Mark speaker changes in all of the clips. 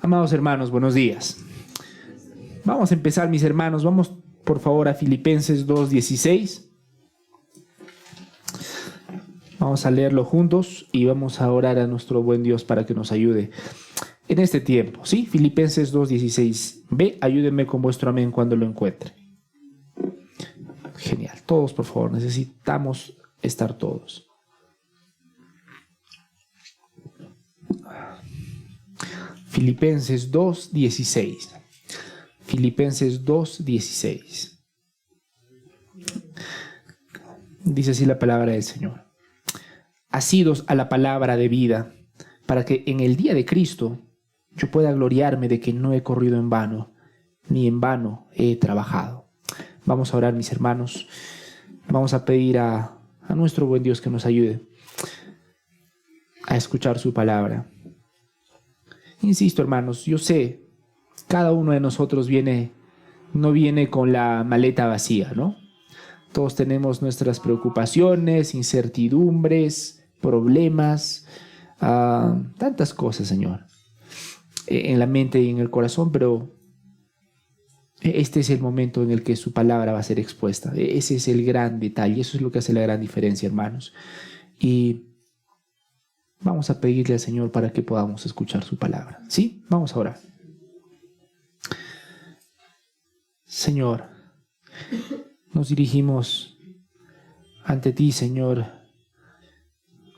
Speaker 1: Amados hermanos, buenos días. Vamos a empezar, mis hermanos. Vamos, por favor, a Filipenses 2:16. Vamos a leerlo juntos y vamos a orar a nuestro buen Dios para que nos ayude en este tiempo. ¿Sí? Filipenses 2:16. Ve, ayúdenme con vuestro amén cuando lo encuentre. Genial. Todos, por favor, necesitamos estar todos. Filipenses 2:16. Filipenses 2:16. Dice así la palabra del Señor. Asidos a la palabra de vida, para que en el día de Cristo yo pueda gloriarme de que no he corrido en vano, ni en vano he trabajado. Vamos a orar, mis hermanos. Vamos a pedir a nuestro buen Dios que nos ayude a escuchar su palabra. Insisto, hermanos, yo sé, cada uno de nosotros no viene con la maleta vacía, ¿no? Todos tenemos nuestras preocupaciones, incertidumbres, problemas, tantas cosas, Señor, en la mente y en el corazón, pero este es el momento en el que su palabra va a ser expuesta. Ese es el gran detalle, eso es lo que hace la gran diferencia, hermanos. Y vamos a pedirle al Señor para que podamos escuchar su palabra. ¿Sí? Vamos a orar. Señor, nos dirigimos ante ti, Señor,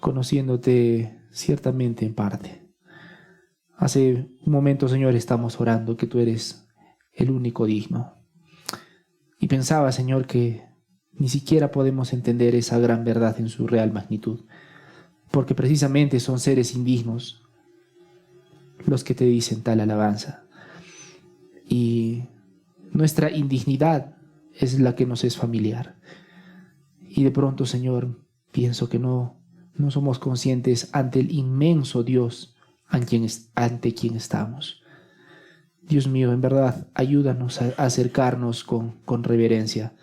Speaker 1: conociéndote ciertamente en parte. Hace un momento, Señor, estamos orando que tú eres el único digno. Y pensaba, Señor, que ni siquiera podemos entender esa gran verdad en su real magnitud, porque precisamente son seres indignos los que te dicen tal alabanza. Y nuestra indignidad es la que nos es familiar. Y de pronto, Señor, pienso que no somos conscientes ante el inmenso Dios ante quien estamos. Dios mío, en verdad, ayúdanos a acercarnos con reverencia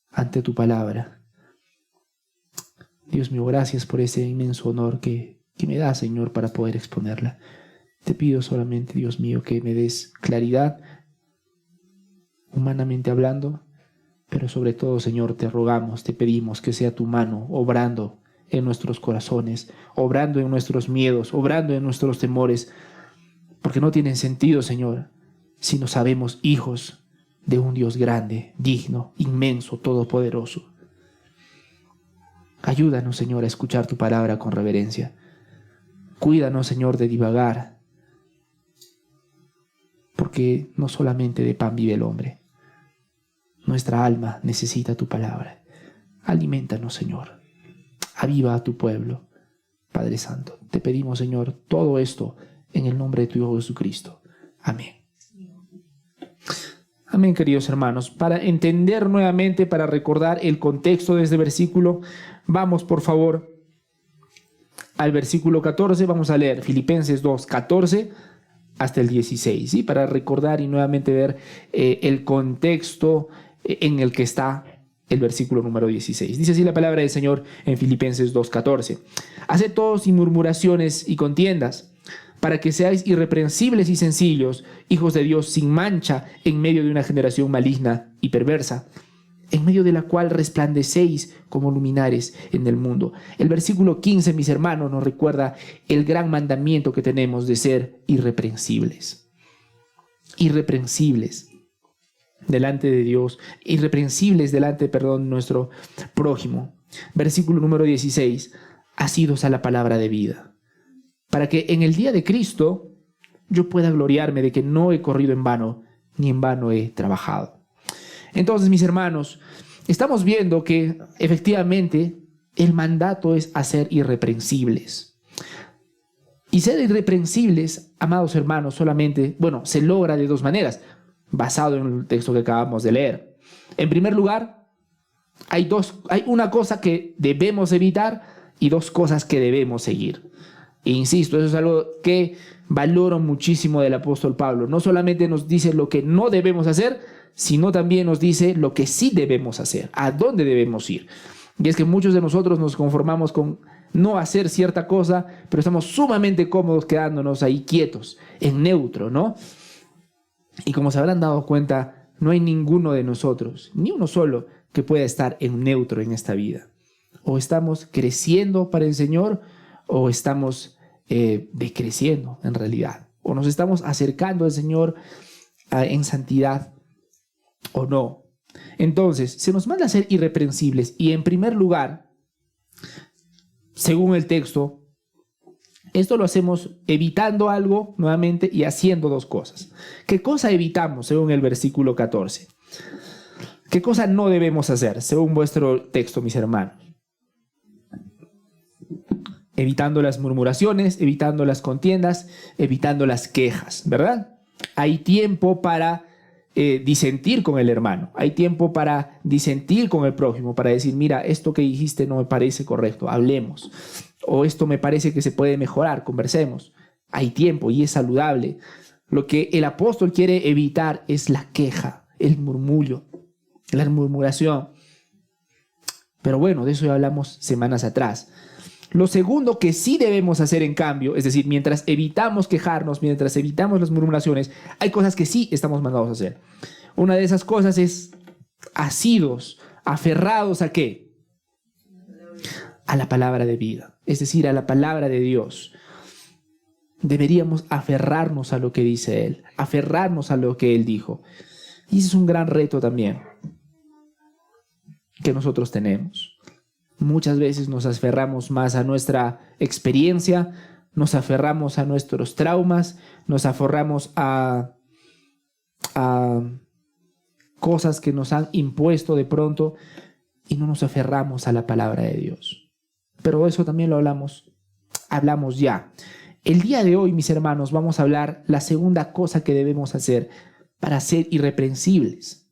Speaker 1: ante tu palabra. Dios mío, gracias por ese inmenso honor que me da, Señor, para poder exponerla. Te pido solamente, Dios mío, que me des claridad, humanamente hablando, pero sobre todo, Señor, te rogamos, te pedimos que sea tu mano obrando en nuestros corazones, obrando en nuestros miedos, obrando en nuestros temores, porque no tienen sentido, Señor, si no sabemos hijos de un Dios grande, digno, inmenso, todopoderoso. Ayúdanos, Señor, a escuchar tu palabra con reverencia. Cuídanos, Señor, de divagar, porque no solamente de pan vive el hombre. Nuestra alma necesita tu palabra. Aliméntanos, Señor. Aviva a tu pueblo. Padre Santo, te pedimos, Señor, todo esto en el nombre de tu Hijo Jesucristo. Amén. Amén, queridos hermanos. Para entender nuevamente, para recordar el contexto de este versículo, vamos, por favor, al versículo 14. Vamos a leer Filipenses 2:14 hasta el 16, ¿sí? Para recordar y nuevamente ver el contexto en el que está el versículo número 16. Dice así la palabra del Señor en Filipenses 2:14. Haced todos sin murmuraciones y contiendas, para que seáis irreprensibles y sencillos, hijos de Dios sin mancha, en medio de una generación maligna y perversa, en medio de la cual resplandecéis como luminares en el mundo. El versículo 15, mis hermanos, nos recuerda el gran mandamiento que tenemos de ser irreprensibles. Irreprensibles delante de Dios, irreprensibles delante, nuestro prójimo. Versículo número 16, asidos a la palabra de vida, para que en el día de Cristo yo pueda gloriarme de que no he corrido en vano, ni en vano he trabajado. Entonces, mis hermanos, estamos viendo que efectivamente el mandato es a ser irreprensibles. Y ser irreprensibles, amados hermanos, solamente, se logra de dos maneras, basado en el texto que acabamos de leer. En primer lugar, hay una cosa que debemos evitar y dos cosas que debemos seguir. E insisto, eso es algo que valoro muchísimo del apóstol Pablo. No solamente nos dice lo que no debemos hacer, sino también nos dice lo que sí debemos hacer, a dónde debemos ir. Y es que muchos de nosotros nos conformamos con no hacer cierta cosa, pero estamos sumamente cómodos quedándonos ahí quietos, en neutro, ¿no? Y como se habrán dado cuenta, no hay ninguno de nosotros, ni uno solo, que pueda estar en neutro en esta vida. O estamos creciendo para el Señor, o estamos decreciendo en realidad. O nos estamos acercando al Señor en santidad, o no. Entonces, se nos manda a ser irreprensibles. Y en primer lugar, según el texto, esto lo hacemos evitando algo nuevamente y haciendo dos cosas. ¿Qué cosa evitamos según el versículo 14? ¿Qué cosa no debemos hacer según vuestro texto, mis hermanos? Evitando las murmuraciones, evitando las contiendas, evitando las quejas, ¿verdad? Hay tiempo para disentir con el hermano, hay tiempo para disentir con el prójimo, para decir, mira, esto que dijiste no me parece correcto, hablemos. O esto me parece que se puede mejorar, conversemos. Hay tiempo y es saludable. Lo que el apóstol quiere evitar es la queja, el murmullo, la murmuración. Pero bueno, de eso ya hablamos semanas atrás. Lo segundo que sí debemos hacer, en cambio, es decir, mientras evitamos quejarnos, mientras evitamos las murmuraciones, hay cosas que sí estamos mandados a hacer. Una de esas cosas es asidos, aferrados ¿a qué? A la palabra de vida, es decir, a la palabra de Dios. Deberíamos aferrarnos a lo que dice Él, aferrarnos a lo que Él dijo. Y ese es un gran reto también que nosotros tenemos. Muchas veces nos aferramos más a nuestra experiencia, nos aferramos a nuestros traumas, nos aferramos a cosas que nos han impuesto de pronto y no nos aferramos a la palabra de Dios. Pero eso también lo hablamos ya. El día de hoy, mis hermanos, vamos a hablar la segunda cosa que debemos hacer para ser irreprensibles.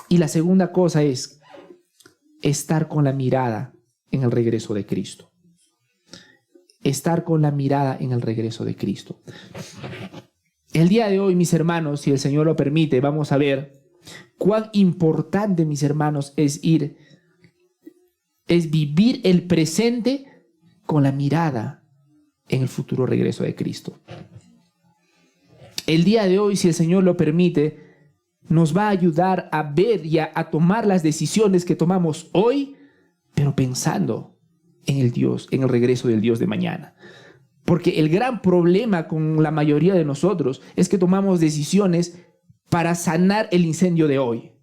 Speaker 1: Y la segunda cosa es estar con la mirada en el regreso de Cristo. Estar con la mirada en el regreso de Cristo. El día de hoy, mis hermanos, si el Señor lo permite, vamos a ver cuán importante, mis hermanos, es vivir el presente con la mirada en el futuro regreso de Cristo. El día de hoy, si el Señor lo permite, nos va a ayudar a ver y a tomar las decisiones que tomamos hoy, pero pensando en el regreso del Dios de mañana. Porque el gran problema con la mayoría de nosotros es que tomamos decisiones para sanar el incendio de hoy,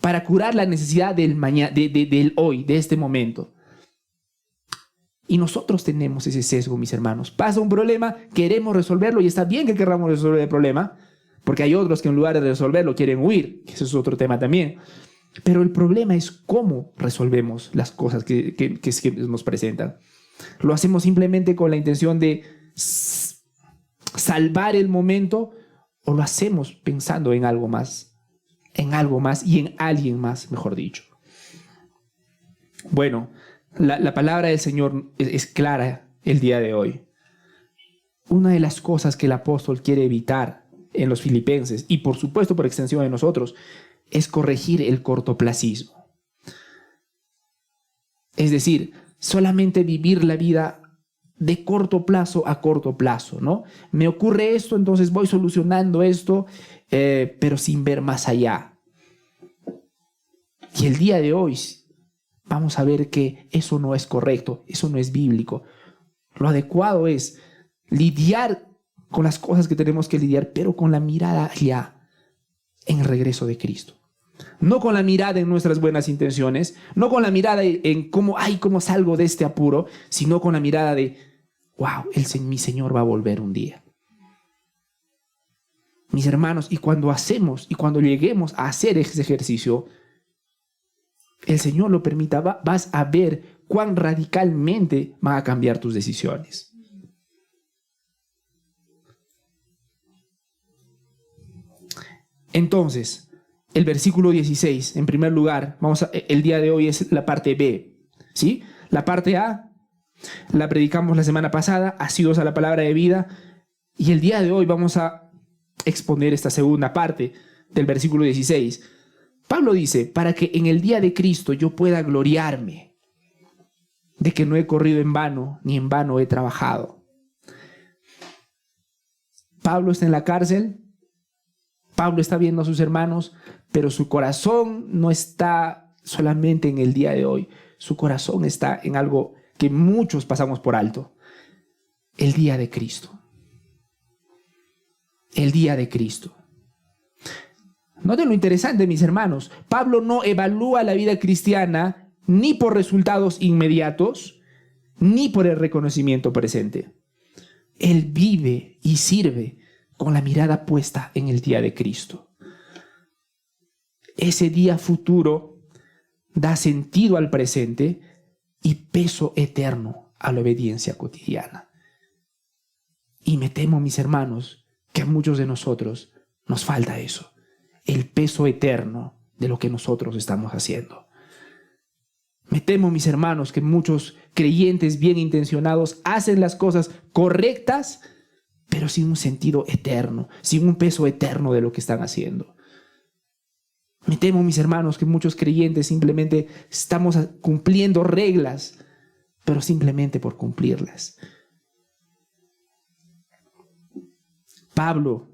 Speaker 1: para curar la necesidad del mañana, del hoy, de este momento. Y nosotros tenemos ese sesgo, mis hermanos. Pasa un problema, queremos resolverlo, y está bien que queramos resolver el problema, porque hay otros que en lugar de resolverlo quieren huir, que ese es otro tema también. Pero el problema es cómo resolvemos las cosas que nos presentan. ¿Lo hacemos simplemente con la intención de salvar el momento, o lo hacemos pensando en algo más y en alguien más, mejor dicho? Bueno, la palabra del Señor es clara el día de hoy. Una de las cosas que el apóstol quiere evitar en los filipenses, y por supuesto por extensión de nosotros, es corregir el cortoplacismo. Es decir, solamente vivir la vida de corto plazo a corto plazo, ¿no? Me ocurre esto, entonces voy solucionando esto, pero sin ver más allá. Y el día de hoy vamos a ver que eso no es correcto, eso no es bíblico. Lo adecuado es lidiar con las cosas que tenemos que lidiar, pero con la mirada ya en el regreso de Cristo. No con la mirada en nuestras buenas intenciones, no con la mirada en cómo salgo de este apuro, sino con la mirada de, wow, mi Señor va a volver un día. Mis hermanos, y cuando lleguemos a hacer ese ejercicio, el Señor lo permita, vas a ver cuán radicalmente van a cambiar tus decisiones. Entonces, el versículo 16, en primer lugar, el día de hoy es la parte B, ¿sí? La parte A la predicamos la semana pasada, asidos a la palabra de vida, y el día de hoy vamos a exponer esta segunda parte del versículo 16. Pablo dice, para que en el día de Cristo yo pueda gloriarme. de que no he corrido en vano, ni en vano he trabajado. Pablo está en la cárcel, Pablo está viendo a sus hermanos, pero su corazón no está solamente en el día de hoy, su corazón está en algo que muchos pasamos por alto: el día de Cristo. El día de Cristo. Noten lo interesante, mis hermanos. Pablo no evalúa la vida cristiana ni por resultados inmediatos, ni por el reconocimiento presente. Él vive y sirve con la mirada puesta en el día de Cristo. Ese día futuro da sentido al presente y peso eterno a la obediencia cotidiana. Y me temo, mis hermanos, que a muchos de nosotros nos falta eso, el peso eterno de lo que nosotros estamos haciendo. Me temo, mis hermanos, que muchos creyentes bien intencionados hacen las cosas correctas, pero sin un sentido eterno, sin un peso eterno de lo que están haciendo. Me temo, mis hermanos, que muchos creyentes simplemente estamos cumpliendo reglas, pero simplemente por cumplirlas. Pablo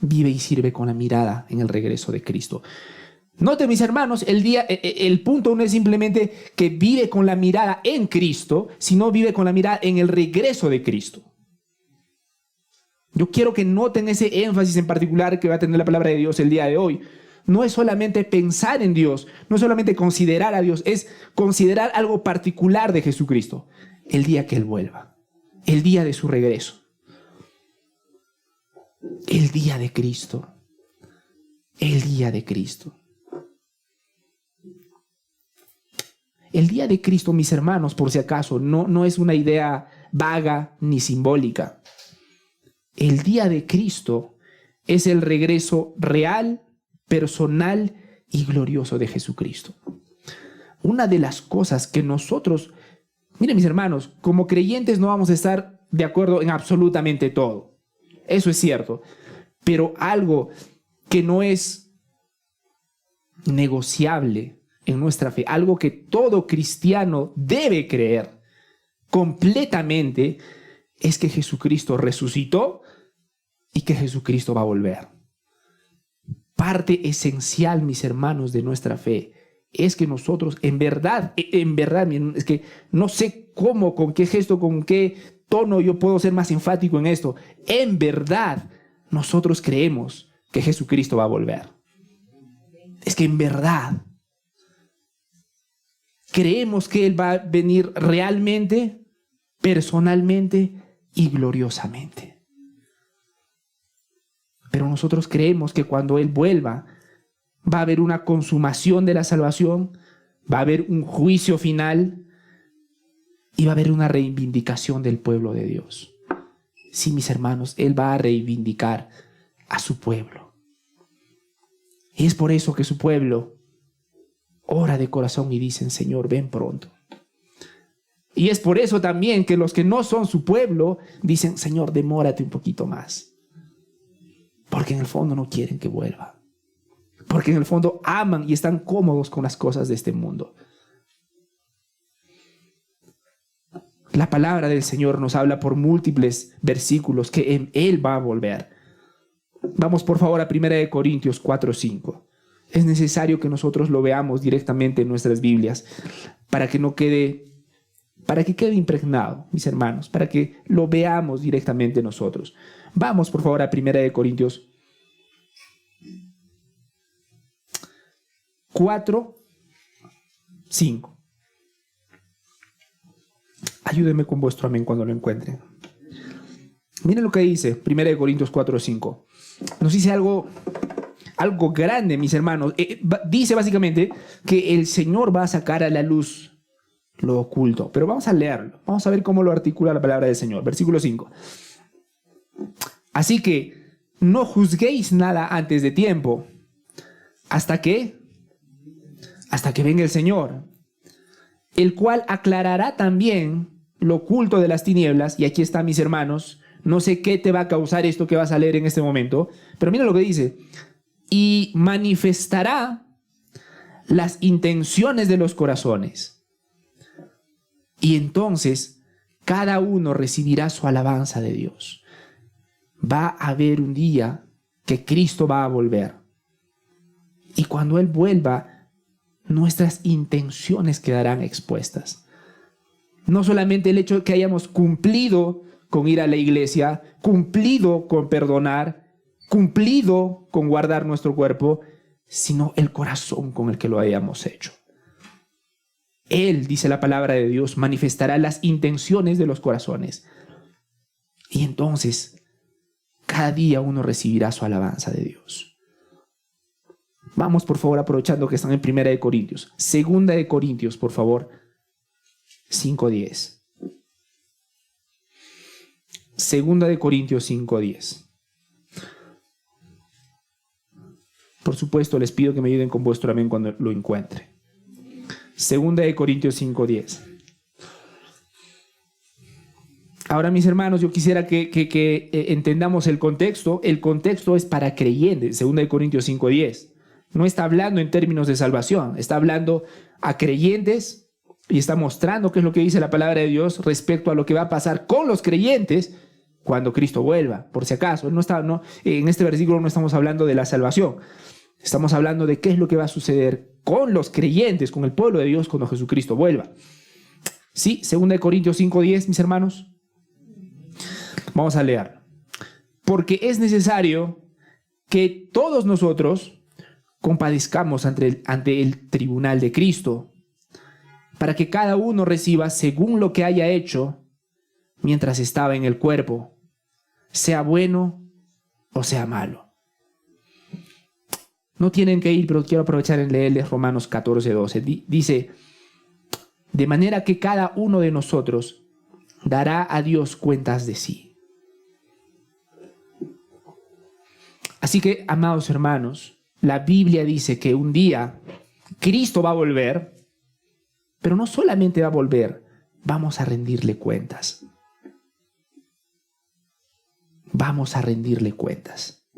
Speaker 1: vive y sirve con la mirada en el regreso de Cristo. Noten, mis hermanos, el punto no es simplemente que vive con la mirada en Cristo, sino vive con la mirada en el regreso de Cristo. Yo quiero que noten ese énfasis en particular que va a tener la palabra de Dios el día de hoy. No es solamente pensar en Dios, no es solamente considerar a Dios, es considerar algo particular de Jesucristo: el día que Él vuelva, el día de su regreso. El día de Cristo. El día de Cristo. El día de Cristo, mis hermanos, por si acaso, no es una idea vaga ni simbólica. El día de Cristo es el regreso real, personal y glorioso de Jesucristo. Una de las cosas que nosotros, miren, mis hermanos, como creyentes no vamos a estar de acuerdo en absolutamente todo. Eso es cierto. Pero algo que no es negociable en nuestra fe, algo que todo cristiano debe creer completamente, es que Jesucristo resucitó y que Jesucristo va a volver. Parte esencial, mis hermanos, de nuestra fe es que nosotros en verdad, es que no sé cómo, con qué gesto, con qué tono yo puedo ser más enfático en esto. En verdad, nosotros creemos que Jesucristo va a volver. Es que en verdad creemos que Él va a venir realmente, personalmente y gloriosamente. Pero nosotros creemos que cuando Él vuelva, va a haber una consumación de la salvación, va a haber un juicio final y va a haber una reivindicación del pueblo de Dios. Sí, mis hermanos, Él va a reivindicar a su pueblo. Y es por eso que su pueblo ora de corazón y dicen: Señor, ven pronto. Y es por eso también que los que no son su pueblo dicen: Señor, demórate un poquito más. Porque en el fondo no quieren que vuelva. Porque en el fondo aman y están cómodos con las cosas de este mundo. La palabra del Señor nos habla por múltiples versículos que Él va a volver. Vamos por favor a 1 Corintios 4:5. Es necesario que nosotros lo veamos directamente en nuestras Biblias para que quede impregnado, mis hermanos, para que lo veamos directamente nosotros. Vamos por favor a 1 Corintios 4:5. Ayúdenme con vuestro amén cuando lo encuentren. Miren lo que dice 1 Corintios 4:5. Nos dice algo grande, mis hermanos. Dice básicamente que el Señor va a sacar a la luz lo oculto. Pero vamos a leerlo. Vamos a ver cómo lo articula la palabra del Señor. Versículo 5. Así que no juzguéis nada antes de tiempo. ¿Hasta qué? Hasta que venga el Señor, el cual aclarará también lo oculto de las tinieblas. Y aquí está, mis hermanos. No sé qué te va a causar esto que vas a leer en este momento, pero mira lo que dice: y manifestará las intenciones de los corazones. Y entonces cada uno recibirá su alabanza de Dios. Va a haber un día que Cristo va a volver. Y cuando Él vuelva, nuestras intenciones quedarán expuestas. No solamente el hecho de que hayamos cumplido con ir a la iglesia, cumplido con perdonar, cumplido con guardar nuestro cuerpo, sino el corazón con el que lo hayamos hecho. Él, dice la palabra de Dios, manifestará las intenciones de los corazones. Y entonces, cada día uno recibirá su alabanza de Dios. Vamos, por favor, aprovechando que están en 1 de Corintios. 2 de Corintios, por favor, 5:10. 2 de Corintios 5:10. Por supuesto, les pido que me ayuden con vuestro amén cuando lo encuentre. 2 de Corintios 5:10. Ahora, mis hermanos, yo quisiera que entendamos el contexto. El contexto es para creyentes. 2 de Corintios 5:10. No está hablando en términos de salvación. Está hablando a creyentes y está mostrando qué es lo que dice la palabra de Dios respecto a lo que va a pasar con los creyentes cuando Cristo vuelva. Por si acaso, en este versículo no estamos hablando de la salvación. Estamos hablando de qué es lo que va a suceder con los creyentes, con el pueblo de Dios cuando Jesucristo vuelva. Sí, 2 de Corintios 5:10, mis hermanos. Vamos a leer. Porque es necesario que todos nosotros compadezcamos ante el tribunal de Cristo, para que cada uno reciba según lo que haya hecho mientras estaba en el cuerpo, sea bueno o sea malo. No tienen que ir, pero quiero aprovechar en leerles Romanos 14:12. Dice, de manera que cada uno de nosotros dará a Dios cuentas de sí. Así que, amados hermanos, la Biblia dice que un día Cristo va a volver, pero no solamente va a volver, vamos a rendirle cuentas. Vamos a rendirle cuentas.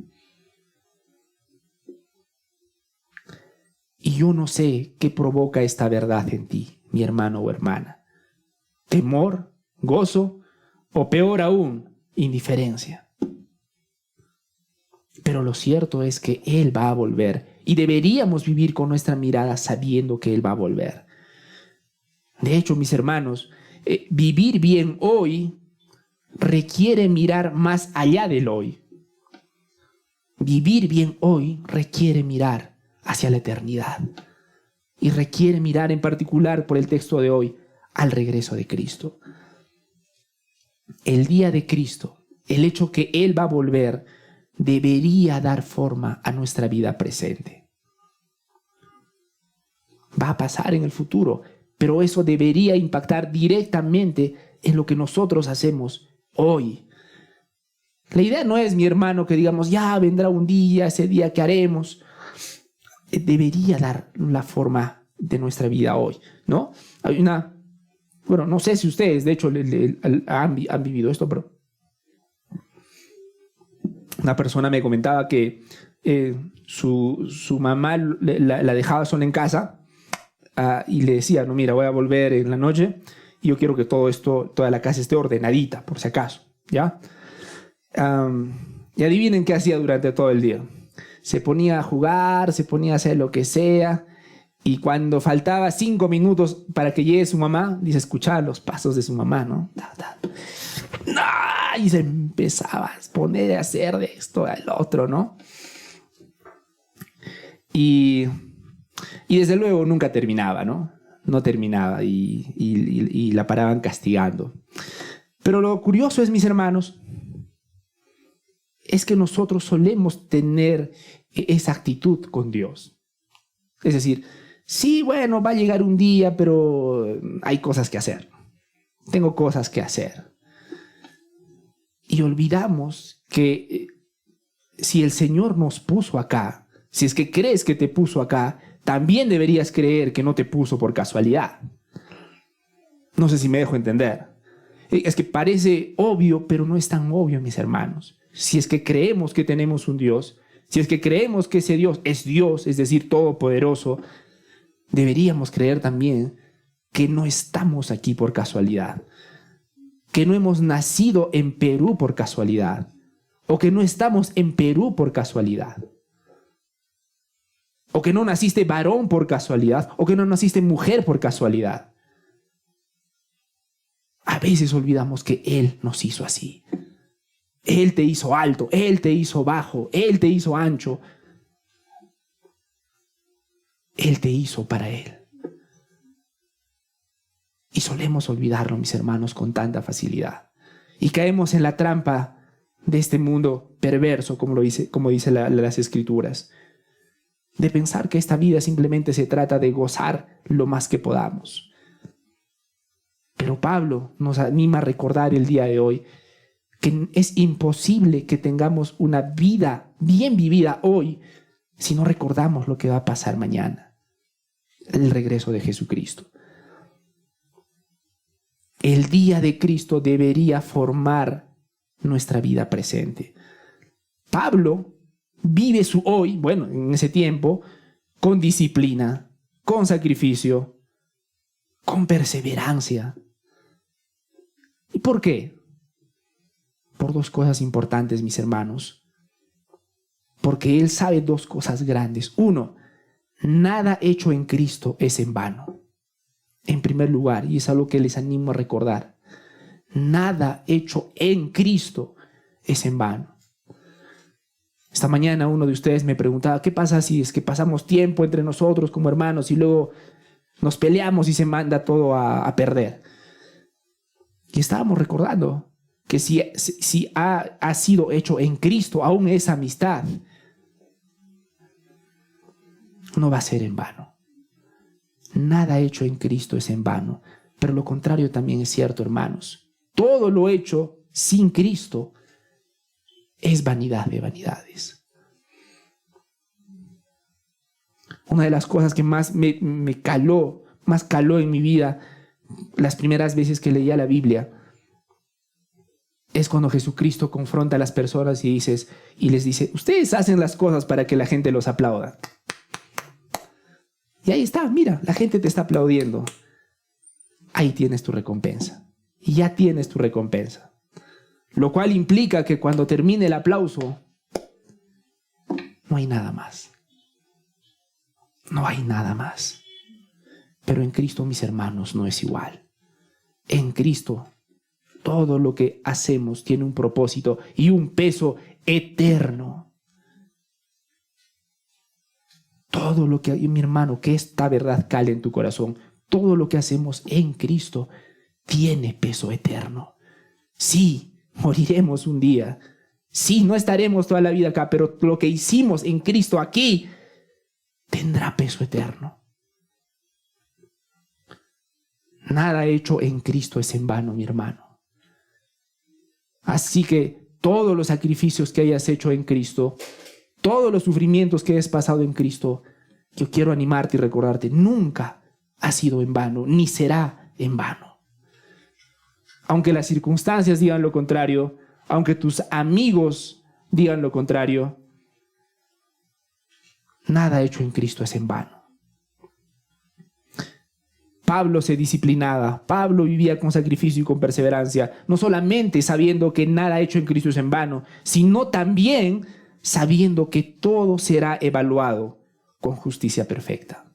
Speaker 1: Y yo no sé qué provoca esta verdad en ti, mi hermano o hermana. Temor, gozo o peor aún, indiferencia. Pero lo cierto es que Él va a volver y deberíamos vivir con nuestra mirada sabiendo que Él va a volver. De hecho, mis hermanos, vivir bien hoy requiere mirar más allá del hoy. Vivir bien hoy requiere mirar hacia la eternidad y requiere mirar en particular, por el texto de hoy, al regreso de Cristo. El día de Cristo, el hecho que Él va a volver, debería dar forma a nuestra vida presente. Va a pasar en el futuro, pero eso debería impactar directamente en lo que nosotros hacemos hoy. La idea no es, mi hermano, que digamos, ya vendrá un día, ese día que haremos. Debería dar la forma de nuestra vida hoy, ¿no? Hay bueno, no sé si ustedes, de hecho, han vivido esto, pero una persona me comentaba que su mamá la dejaba sola en casa y le decía, no, mira, voy a volver en la noche y yo quiero que toda la casa esté ordenadita, por si acaso, ¿ya? Y adivinen qué hacía durante todo el día. Se ponía a jugar, se ponía a hacer lo que sea, y cuando faltaba 5 minutos para que llegue su mamá, dice, escuchaba los pasos de su mamá, ¿no? Y se empezaba a poner a hacer de esto al otro, ¿no? Y desde luego nunca terminaba, ¿no? No terminaba y la paraban castigando. Pero lo curioso es, mis hermanos, es que nosotros solemos tener esa actitud con Dios. Es decir, sí, bueno, va a llegar un día, pero hay cosas que hacer. Tengo cosas que hacer. Y olvidamos que si el Señor nos puso acá, si es que crees que te puso acá, también deberías creer que no te puso por casualidad. No sé si me dejo entender. Es que parece obvio, pero no es tan obvio, mis hermanos. Si es que creemos que tenemos un Dios, si es que creemos que ese Dios, es decir, todopoderoso, deberíamos creer también que no estamos aquí por casualidad, que no hemos nacido en Perú por casualidad, o que no estamos en Perú por casualidad, o que no naciste varón por casualidad, o que no naciste mujer por casualidad. A veces olvidamos que Él nos hizo así. Él te hizo alto, Él te hizo bajo, Él te hizo ancho. Él te hizo para Él. Y solemos olvidarlo, mis hermanos, con tanta facilidad. Y caemos en la trampa de este mundo perverso, como dice las Escrituras, de pensar que esta vida simplemente se trata de gozar lo más que podamos. Pero Pablo nos anima a recordar el día de hoy que es imposible que tengamos una vida bien vivida hoy si no recordamos lo que va a pasar mañana, el regreso de Jesucristo. El día de Cristo debería formar nuestra vida presente. Pablo vive su hoy, bueno, en ese tiempo, con disciplina, con sacrificio, con perseverancia. ¿Y por qué? Por dos cosas importantes, mis hermanos. Porque él sabe dos cosas grandes. Uno, nada hecho en Cristo es en vano. En primer lugar, y es algo que les animo a recordar, nada hecho en Cristo es en vano. Esta mañana uno de ustedes me preguntaba, ¿qué pasa si es que pasamos tiempo entre nosotros como hermanos y luego nos peleamos y se manda todo a perder? Y estábamos recordando que si ha sido hecho en Cristo, aún esa amistad no va a ser en vano. Nada hecho en Cristo es en vano, pero lo contrario también es cierto, hermanos. Todo lo hecho sin Cristo es vanidad de vanidades. Una de las cosas que más me caló en mi vida, las primeras veces que leía la Biblia, es cuando Jesucristo confronta a las personas y les dice, ustedes hacen las cosas para que la gente los aplauda. Y ahí está, mira, la gente te está aplaudiendo. Ahí tienes tu recompensa. Y ya tienes tu recompensa. Lo cual implica que cuando termine el aplauso, no hay nada más. No hay nada más. Pero en Cristo, mis hermanos, no es igual. En Cristo, todo lo que hacemos tiene un propósito y un peso eterno. Todo lo que, mi hermano, que esta verdad cale en tu corazón, todo lo que hacemos en Cristo tiene peso eterno. Sí, moriremos un día. Sí, no estaremos toda la vida acá, pero lo que hicimos en Cristo aquí tendrá peso eterno. Nada hecho en Cristo es en vano, mi hermano. Así que todos los sacrificios que hayas hecho en Cristo, todos los sufrimientos que hayas pasado en Cristo, yo quiero animarte y recordarte, nunca ha sido en vano, ni será en vano. Aunque las circunstancias digan lo contrario, aunque tus amigos digan lo contrario, nada hecho en Cristo es en vano. Pablo se disciplinaba, Pablo vivía con sacrificio y con perseverancia, no solamente sabiendo que nada hecho en Cristo es en vano, sino también sabiendo que todo será evaluado con justicia perfecta.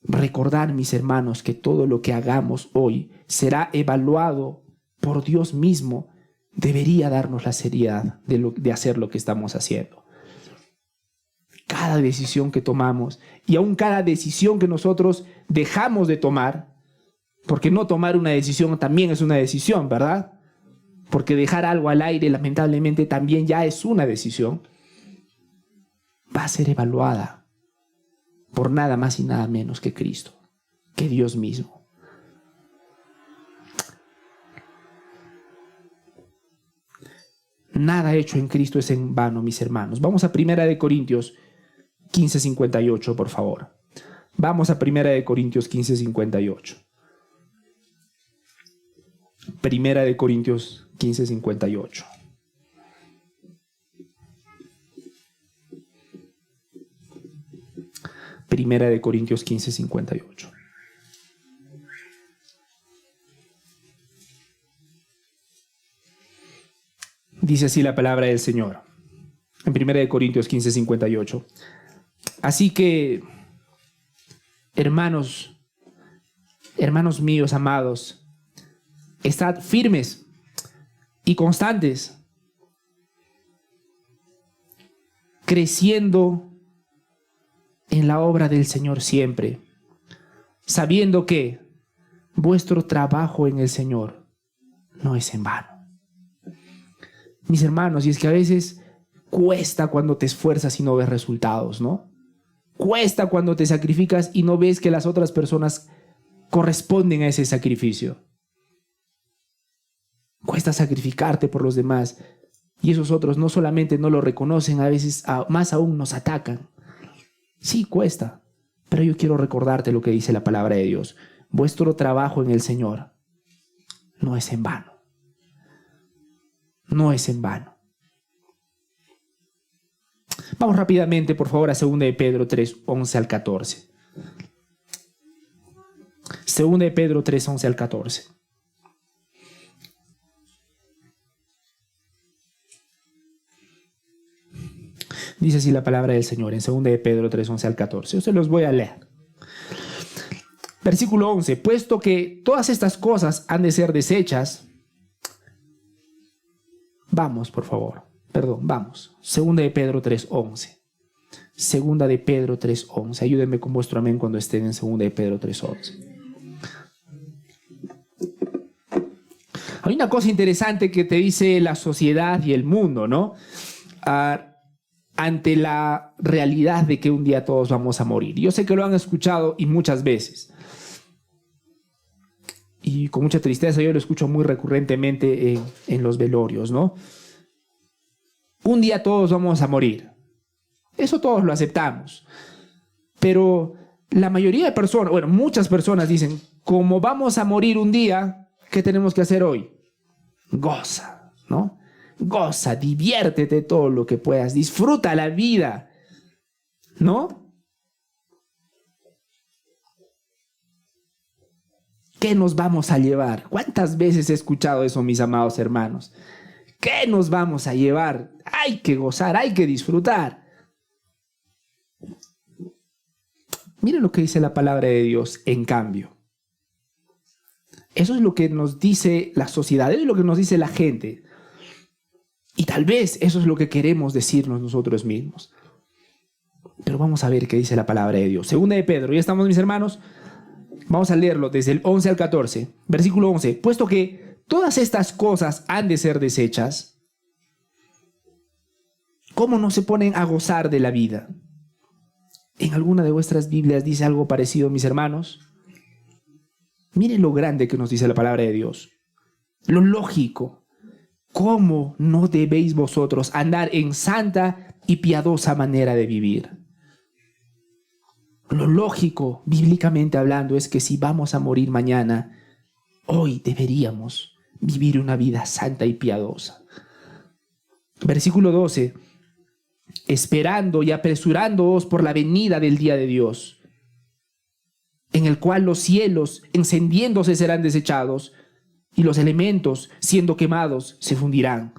Speaker 1: Recordar, mis hermanos, que todo lo que hagamos hoy será evaluado por Dios mismo debería darnos la seriedad de hacer lo que estamos haciendo. Cada decisión que tomamos y aún cada decisión que nosotros dejamos de tomar, porque no tomar una decisión también es una decisión, ¿verdad? Porque dejar algo al aire lamentablemente también ya es una decisión, va a ser evaluada por nada más y nada menos que Cristo, que Dios mismo. Nada hecho en Cristo es en vano, mis hermanos. Vamos a 1 Corintios 15:58, por favor. Vamos a 1 Corintios 15:58. 1 Corintios 15:58. Primera de Corintios 15:58. Dice así la palabra del Señor, en 1 de Corintios 15:58. Así que, hermanos míos amados, estad firmes y constantes, creciendo en la obra del Señor siempre, sabiendo que vuestro trabajo en el Señor no es en vano. Mis hermanos, y es que a veces cuesta cuando te esfuerzas y no ves resultados, ¿no? Cuesta cuando te sacrificas y no ves que las otras personas corresponden a ese sacrificio. Cuesta sacrificarte por los demás y esos otros no solamente no lo reconocen, a veces más aún nos atacan. Sí, cuesta, pero yo quiero recordarte lo que dice la palabra de Dios. Vuestro trabajo en el Señor no es en vano. No es en vano. Vamos rápidamente, por favor, a 2 de Pedro 3, 11 al 14. 2 de Pedro 3, 11 al 14. Dice así la palabra del Señor en 2 de Pedro 3, 11 al 14. Yo se los voy a leer. Versículo 11. Puesto que todas estas cosas han de ser deshechas. Vamos, por favor. Perdón, vamos. 2 de Pedro 3, 11. 2 de Pedro 3, 11. Ayúdenme con vuestro amén cuando estén en 2 de Pedro 3, 11. Hay una cosa interesante que te dice la sociedad y el mundo, ¿no? Ante la realidad de que un día todos vamos a morir. Yo sé que lo han escuchado y muchas veces. Y con mucha tristeza yo lo escucho muy recurrentemente en los velorios, ¿no? Un día todos vamos a morir. Eso todos lo aceptamos. Pero la mayoría de personas, bueno, muchas personas dicen, como vamos a morir un día, ¿qué tenemos que hacer hoy? Goza, ¿no? Goza, diviértete todo lo que puedas, disfruta la vida, ¿no? ¿Qué nos vamos a llevar? ¿Cuántas veces he escuchado eso, mis amados hermanos? ¿Qué nos vamos a llevar? Hay que gozar, hay que disfrutar. Miren lo que dice la palabra de Dios, en cambio. Eso es lo que nos dice la sociedad, eso es lo que nos dice la gente. Y tal vez eso es lo que queremos decirnos nosotros mismos. Pero vamos a ver qué dice la palabra de Dios. 2 de Pedro, ya estamos, mis hermanos. Vamos a leerlo desde el 11 al 14. Versículo 11. Puesto que todas estas cosas han de ser deshechas, ¿cómo no se ponen a gozar de la vida? ¿En alguna de vuestras Biblias dice algo parecido, mis hermanos? Miren lo grande que nos dice la palabra de Dios. Lo lógico. ¿Cómo no debéis vosotros andar en santa y piadosa manera de vivir? Lo lógico, bíblicamente hablando, es que si vamos a morir mañana, hoy deberíamos vivir una vida santa y piadosa. Versículo 12. Esperando y apresurándoos por la venida del día de Dios, en el cual los cielos encendiéndose serán desechados, y los elementos, siendo quemados, se fundirán.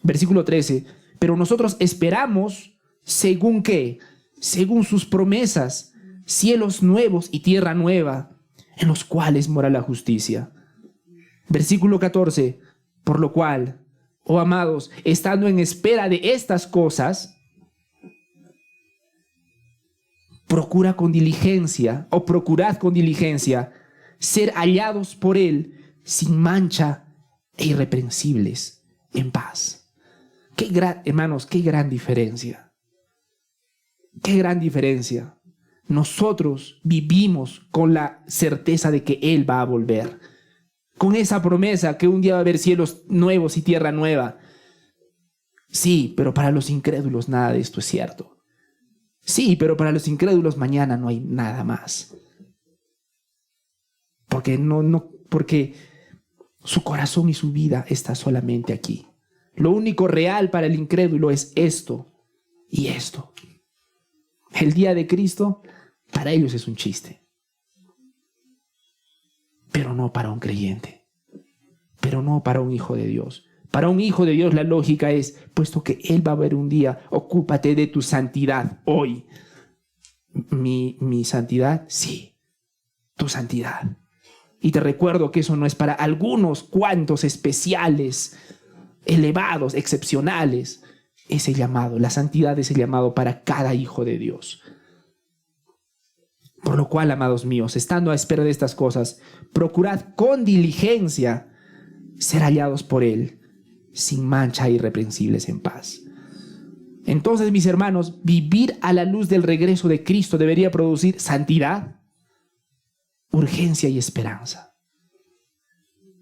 Speaker 1: Versículo 13. Pero nosotros esperamos, ¿según qué? Según sus promesas, cielos nuevos y tierra nueva, en los cuales mora la justicia. Versículo 14. Por lo cual, oh amados, estando en espera de estas cosas, procurad con diligencia ser hallados por Él sin mancha e irreprensibles en paz. Hermanos, qué gran diferencia. Qué gran diferencia. Nosotros vivimos con la certeza de que Él va a volver. Con esa promesa que un día va a haber cielos nuevos y tierra nueva. Sí, pero para los incrédulos nada de esto es cierto. Sí, pero para los incrédulos mañana no hay nada más. Porque su corazón y su vida está solamente aquí. Lo único real para el incrédulo es esto y esto. El día de Cristo para ellos es un chiste. Pero no para un creyente. Pero no para un hijo de Dios. Para un hijo de Dios la lógica es, puesto que Él va a ver un día, ocúpate de tu santidad hoy. ¿Mi santidad? Sí, tu santidad. Y te recuerdo que eso no es para algunos cuantos especiales, elevados, excepcionales. Es el llamado, la santidad es el llamado para cada hijo de Dios. Por lo cual, amados míos, estando a espera de estas cosas, procurad con diligencia ser hallados por Él, sin mancha e irreprensibles en paz. Entonces, mis hermanos, vivir a la luz del regreso de Cristo debería producir santidad, urgencia y esperanza.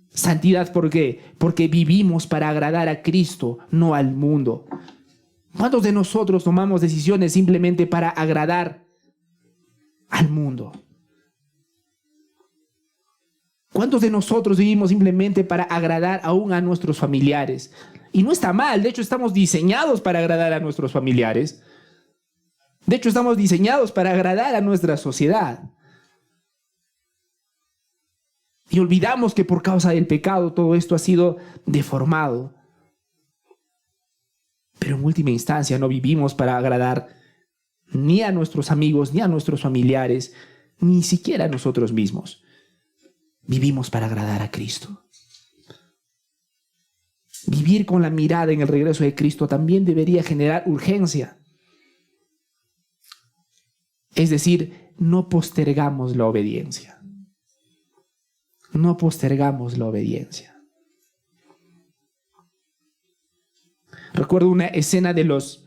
Speaker 1: Santidad, ¿por qué? Porque vivimos para agradar a Cristo, no al mundo. ¿Cuántos de nosotros tomamos decisiones simplemente para agradar al mundo? ¿Cuántos de nosotros vivimos simplemente para agradar aún a nuestros familiares? Y no está mal, de hecho estamos diseñados para agradar a nuestros familiares. De hecho estamos diseñados para agradar a nuestra sociedad. Y olvidamos que por causa del pecado todo esto ha sido deformado. Pero en última instancia no vivimos para agradar ni a nuestros amigos, ni a nuestros familiares, ni siquiera a nosotros mismos. Vivimos para agradar a Cristo. Vivir con la mirada en el regreso de Cristo también debería generar urgencia. Es decir, no postergamos la obediencia. No postergamos la obediencia. Recuerdo una escena de los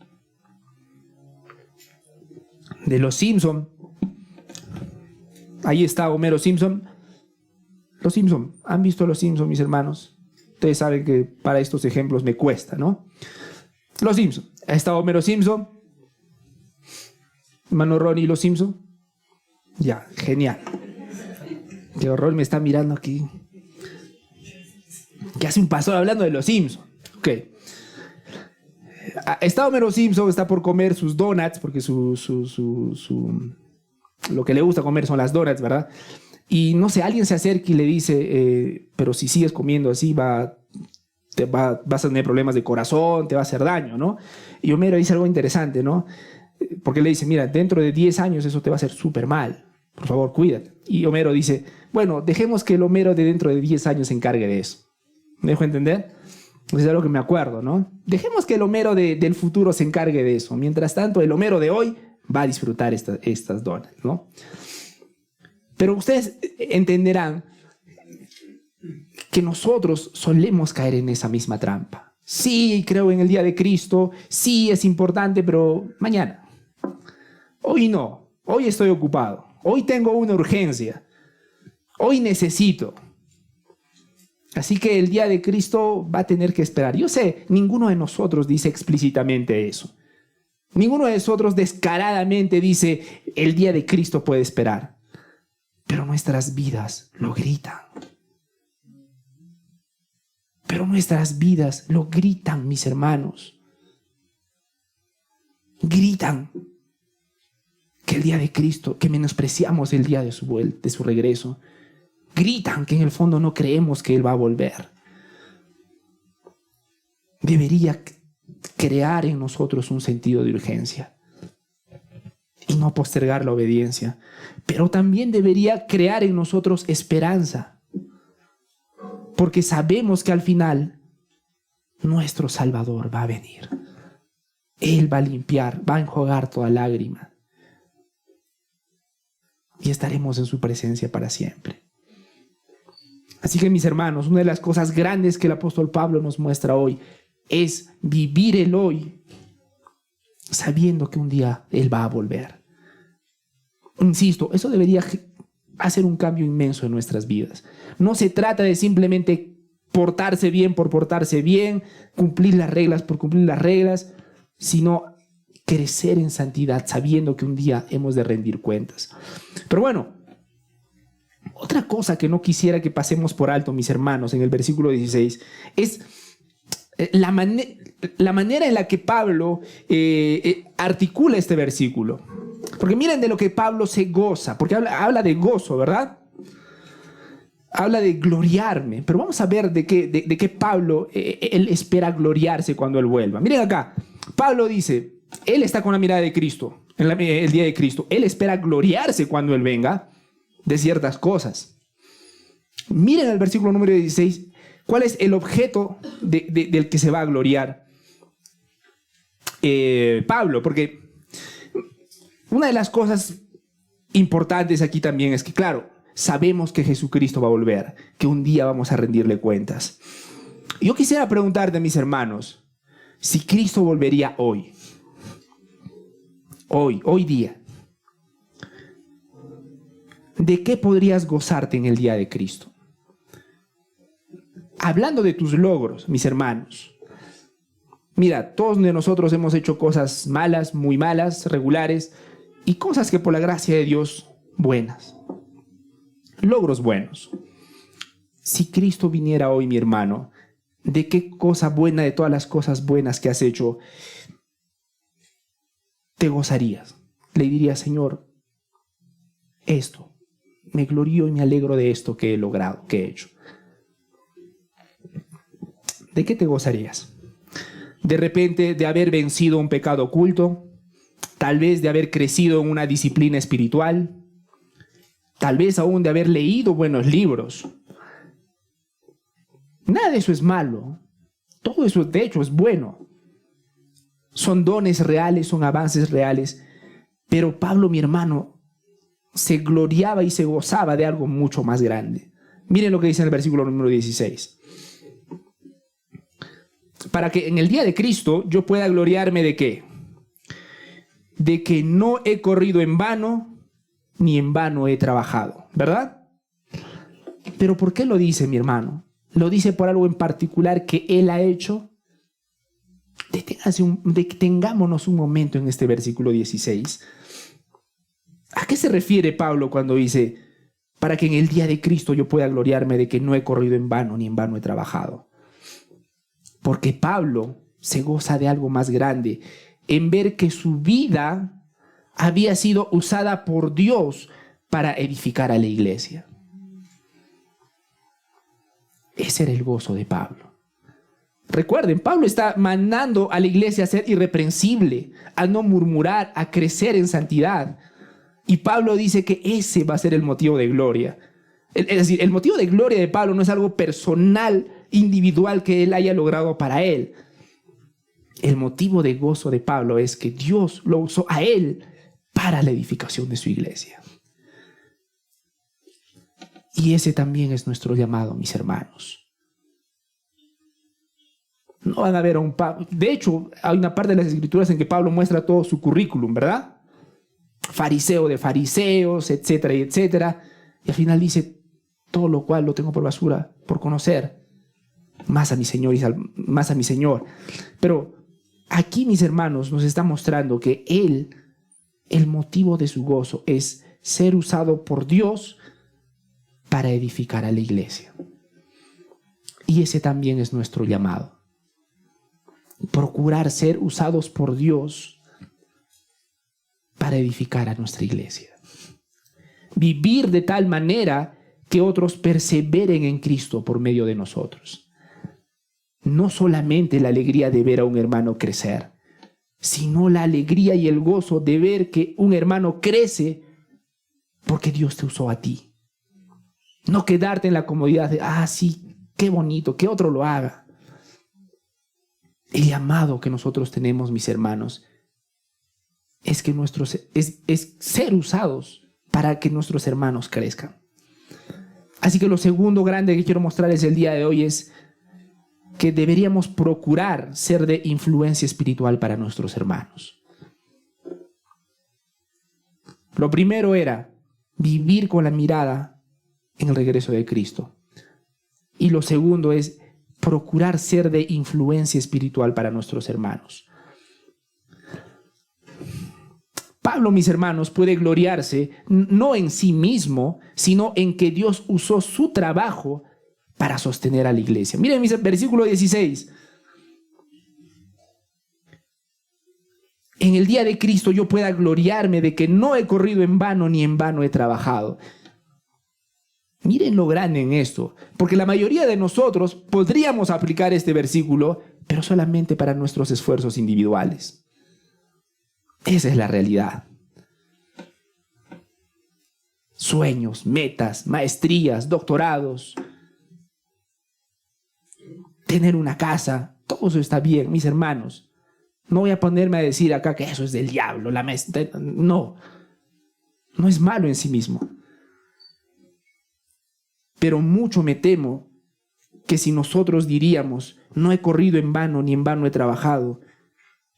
Speaker 1: Simpson. Ahí está Homero Simpson. Los Simpson. ¿Han visto Los Simpson, mis hermanos? Ustedes saben que para estos ejemplos me cuesta, ¿no? Los Simpson. Ahí está Homero Simpson. Hermano Ronnie, Los Simpson. Ya, genial. Qué horror, me está mirando aquí. ¿Qué hace un pastor hablando de Los Simpson? Ok. Está Homero Simpson, está por comer sus donuts, porque lo que le gusta comer son las donuts, ¿verdad? Y no sé, alguien se acerca y le dice, pero si sigues comiendo así vas a tener problemas de corazón, te va a hacer daño, ¿no? Y Homero dice algo interesante, ¿no? Porque le dice, mira, dentro de 10 años eso te va a hacer súper mal, por favor, cuídate. Y Homero dice, bueno, dejemos que el Homero de dentro de 10 años se encargue de eso. ¿Me dejo entender? Es algo que me acuerdo, ¿no? Dejemos que el Homero del futuro se encargue de eso. Mientras tanto, el Homero de hoy va a disfrutar estas donas, ¿no? Pero ustedes entenderán que nosotros solemos caer en esa misma trampa. Sí, creo en el día de Cristo, sí es importante, pero mañana. Hoy no, hoy estoy ocupado, hoy tengo una urgencia, hoy necesito. Así que el día de Cristo va a tener que esperar. Yo sé, ninguno de nosotros dice explícitamente eso. Ninguno de nosotros descaradamente dice, el día de Cristo puede esperar. Pero nuestras vidas lo gritan. Pero nuestras vidas lo gritan, mis hermanos. Gritan que el día de Cristo, que menospreciamos el día de su regreso. Gritan que en el fondo no creemos que Él va a volver. Debería crear en nosotros un sentido de urgencia y no postergar la obediencia. Pero también debería crear en nosotros esperanza, porque sabemos que al final nuestro Salvador va a venir. Él va a limpiar, va a enjuagar toda lágrima y estaremos en su presencia para siempre. Así que, mis hermanos, una de las cosas grandes que el apóstol Pablo nos muestra hoy es vivir el hoy sabiendo que un día Él va a volver. Insisto, eso debería hacer un cambio inmenso en nuestras vidas. No se trata de simplemente portarse bien por portarse bien, cumplir las reglas por cumplir las reglas, sino crecer en santidad sabiendo que un día hemos de rendir cuentas. Pero bueno, otra cosa que no quisiera que pasemos por alto, mis hermanos, en el versículo 16, es la manera en la que Pablo articula este versículo. Porque miren de lo que Pablo se goza, porque habla de gozo, ¿verdad? Habla de gloriarme, pero vamos a ver de qué Pablo, él espera gloriarse cuando él vuelva. Miren acá, Pablo dice, él está con la mirada de Cristo, el día de Cristo. Él espera gloriarse cuando él venga de ciertas cosas. Miren el versículo número 16, ¿cuál es el objeto del que se va a gloriar Pablo? Porque una de las cosas importantes aquí también es que, claro, sabemos que Jesucristo va a volver, que un día vamos a rendirle cuentas. Yo quisiera preguntarte, mis hermanos, si Cristo volvería hoy día, ¿de qué podrías gozarte en el día de Cristo? Hablando de tus logros, mis hermanos. Mira, todos de nosotros hemos hecho cosas malas, muy malas, regulares, y cosas que por la gracia de Dios, buenas. Logros buenos. Si Cristo viniera hoy, mi hermano, ¿de qué cosa buena, de todas las cosas buenas que has hecho, te gozarías? Le dirías, Señor, esto, me glorío y me alegro de esto que he logrado, que he hecho. ¿De qué te gozarías? De repente de haber vencido un pecado oculto, tal vez de haber crecido en una disciplina espiritual, tal vez aún de haber leído buenos libros. Nada de eso es malo. Todo eso, de hecho, es bueno. Son dones reales, son avances reales. Pero Pablo, mi hermano, se gloriaba y se gozaba de algo mucho más grande. Miren lo que dice en el versículo número 16. Para que en el día de Cristo yo pueda gloriarme ¿de qué? De que no he corrido en vano, ni en vano he trabajado, ¿verdad? Pero ¿por qué lo dice, mi hermano? ¿Lo dice por algo en particular que él ha hecho? Detengámonos un momento en este versículo 16. ¿A qué se refiere Pablo cuando dice, para que en el día de Cristo yo pueda gloriarme de que no he corrido en vano, ni en vano he trabajado? Porque Pablo se goza de algo más grande, en ver que su vida había sido usada por Dios para edificar a la iglesia. Ese era el gozo de Pablo. Recuerden, Pablo está mandando a la iglesia a ser irreprensible, a no murmurar, a crecer en santidad. Y Pablo dice que ese va a ser el motivo de gloria. Es decir, el motivo de gloria de Pablo no es algo personal, individual que él haya logrado para él. El motivo de gozo de Pablo es que Dios lo usó a él para la edificación de su iglesia. Y ese también es nuestro llamado, mis hermanos. No van a ver a un Pablo. De hecho, hay una parte de las escrituras en que Pablo muestra todo su currículum, ¿verdad? Fariseo de fariseos, etcétera, y etcétera. Y al final dice, todo lo cual lo tengo por basura, por conocer más a mi Señor más a mi Señor. Pero aquí, mis hermanos, nos está mostrando que él, el motivo de su gozo es ser usado por Dios para edificar a la iglesia. Y ese también es nuestro llamado. Procurar ser usados por Dios para edificar a nuestra iglesia. Vivir de tal manera que otros perseveren en Cristo por medio de nosotros. No solamente la alegría de ver a un hermano crecer, sino la alegría y el gozo de ver que un hermano crece porque Dios te usó a ti. No quedarte en la comodidad de, sí, qué bonito, que otro lo haga. El llamado que nosotros tenemos, mis hermanos, es que es ser usados para que nuestros hermanos crezcan. Así que lo segundo grande que quiero mostrarles el día de hoy es que deberíamos procurar ser de influencia espiritual para nuestros hermanos. Lo primero era vivir con la mirada en el regreso de Cristo. Y lo segundo es procurar ser de influencia espiritual para nuestros hermanos. Pablo, mis hermanos, puede gloriarse no en sí mismo, sino en que Dios usó su trabajo para sostener a la iglesia. Miren versículo 16. en el día de Cristo yo pueda gloriarme de que no he corrido en vano ni en vano he trabajado. Miren lo grande en esto, porque la mayoría de nosotros podríamos aplicar este versículo, pero solamente para nuestros esfuerzos individuales. Esa es la realidad. Sueños, metas, maestrías, doctorados, tener una casa, todo eso está bien, mis hermanos. No voy a ponerme a decir acá que eso es del diablo, la maestría. No, no es malo en sí mismo. Pero mucho me temo que si nosotros diríamos, no he corrido en vano ni en vano he trabajado,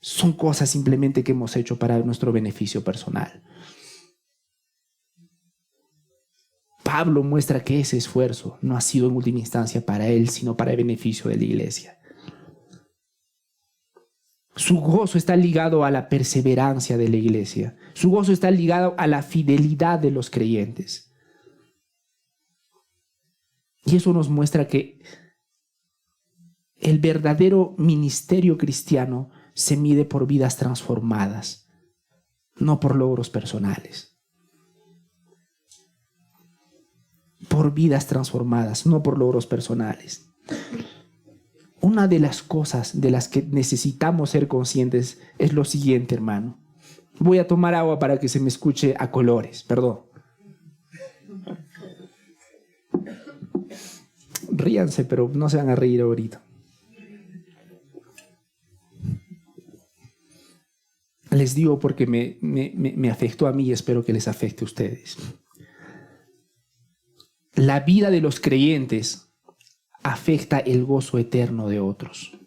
Speaker 1: son cosas simplemente que hemos hecho para nuestro beneficio personal. Pablo muestra que ese esfuerzo no ha sido en última instancia para él, sino para el beneficio de la iglesia. Su gozo está ligado a la perseverancia de la iglesia. Su gozo está ligado a la fidelidad de los creyentes. Y eso nos muestra que el verdadero ministerio cristiano se mide por vidas transformadas, no por logros personales. Por vidas transformadas, no por logros personales. Una de las cosas de las que necesitamos ser conscientes es lo siguiente, hermano. Voy a tomar agua para que se me escuche a colores, perdón. Ríanse, pero no se van a reír ahorita. Les digo porque me afectó a mí y espero que les afecte a ustedes. La vida de los creyentes afecta el gozo eterno de otros.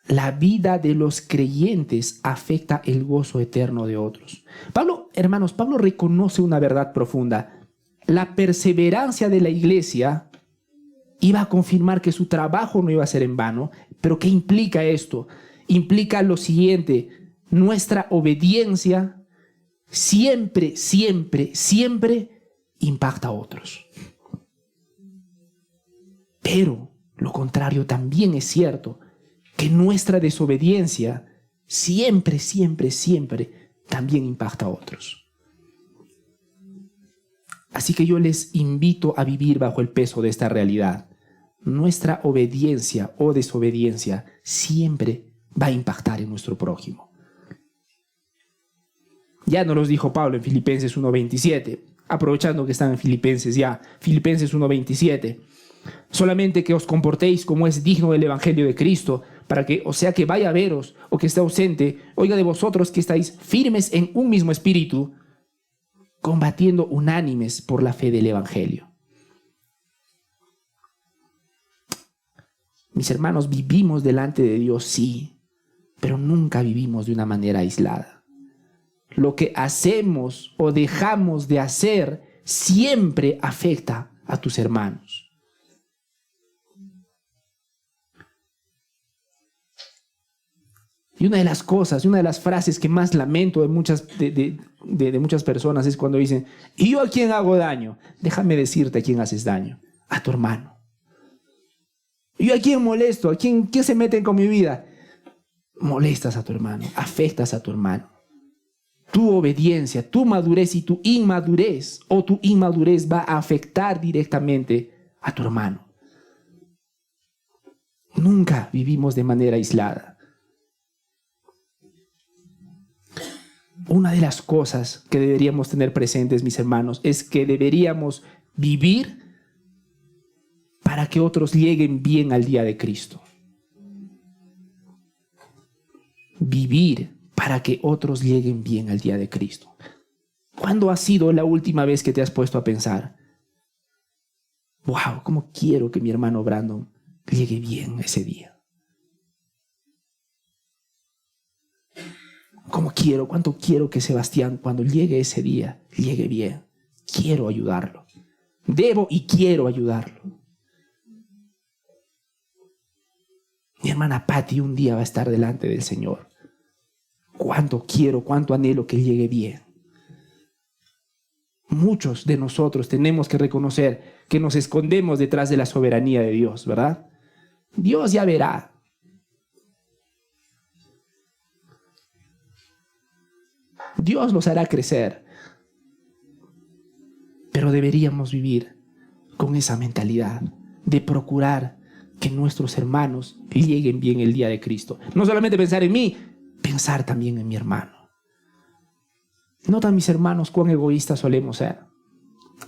Speaker 1: La vida de los creyentes afecta el gozo eterno de otros. Pablo, hermanos, Pablo reconoce una verdad profunda. La perseverancia de la iglesia iba a confirmar que su trabajo no iba a ser en vano. ¿Pero qué implica esto? Implica lo siguiente: nuestra obediencia siempre, siempre, siempre impacta a otros. Pero lo contrario también es cierto, que nuestra desobediencia siempre, siempre, siempre también impacta a otros. Así que yo les invito a vivir bajo el peso de esta realidad. Nuestra obediencia o desobediencia siempre va a impactar en nuestro prójimo. Ya nos los dijo Pablo en Filipenses 1:27, aprovechando que están en Filipenses ya, Filipenses 1:27. Solamente que os comportéis como es digno del Evangelio de Cristo, para que, o sea que vaya a veros o que esté ausente, oiga de vosotros que estáis firmes en un mismo espíritu, combatiendo unánimes por la fe del Evangelio. Mis hermanos, vivimos delante de Dios, sí, pero nunca vivimos de una manera aislada. Lo que hacemos o dejamos de hacer siempre afecta a tus hermanos. Y una de las cosas, una de las frases que más lamento de muchas personas es cuando dicen: ¿y yo a quién hago daño? Déjame decirte a quién haces daño: a tu hermano. ¿Y yo a quién molesto? ¿A quién se meten con mi vida? Molestas a tu hermano, afectas a tu hermano. Tu obediencia, tu madurez y tu inmadurez va a afectar directamente a tu hermano. Nunca vivimos de manera aislada. Una de las cosas que deberíamos tener presentes, mis hermanos, es que deberíamos vivir para que otros lleguen bien al día de Cristo. Vivir para que otros lleguen bien al día de Cristo. ¿Cuándo ha sido la última vez que te has puesto a pensar: wow, cómo quiero que mi hermano Brandon llegue bien ese día? ¿Cuánto quiero que Sebastián, cuando llegue ese día, llegue bien? Quiero ayudarlo. Debo y quiero ayudarlo. Mi hermana Patty un día va a estar delante del Señor. Cuánto quiero, cuánto anhelo que llegue bien. Muchos de nosotros tenemos que reconocer que nos escondemos detrás de la soberanía de Dios, ¿verdad? Dios ya verá. Dios los hará crecer. Pero deberíamos vivir con esa mentalidad de procurar que nuestros hermanos lleguen bien el día de Cristo. No solamente pensar en mí, pensar también en mi hermano. ¿Nota, mis hermanos, cuán egoístas solemos ser?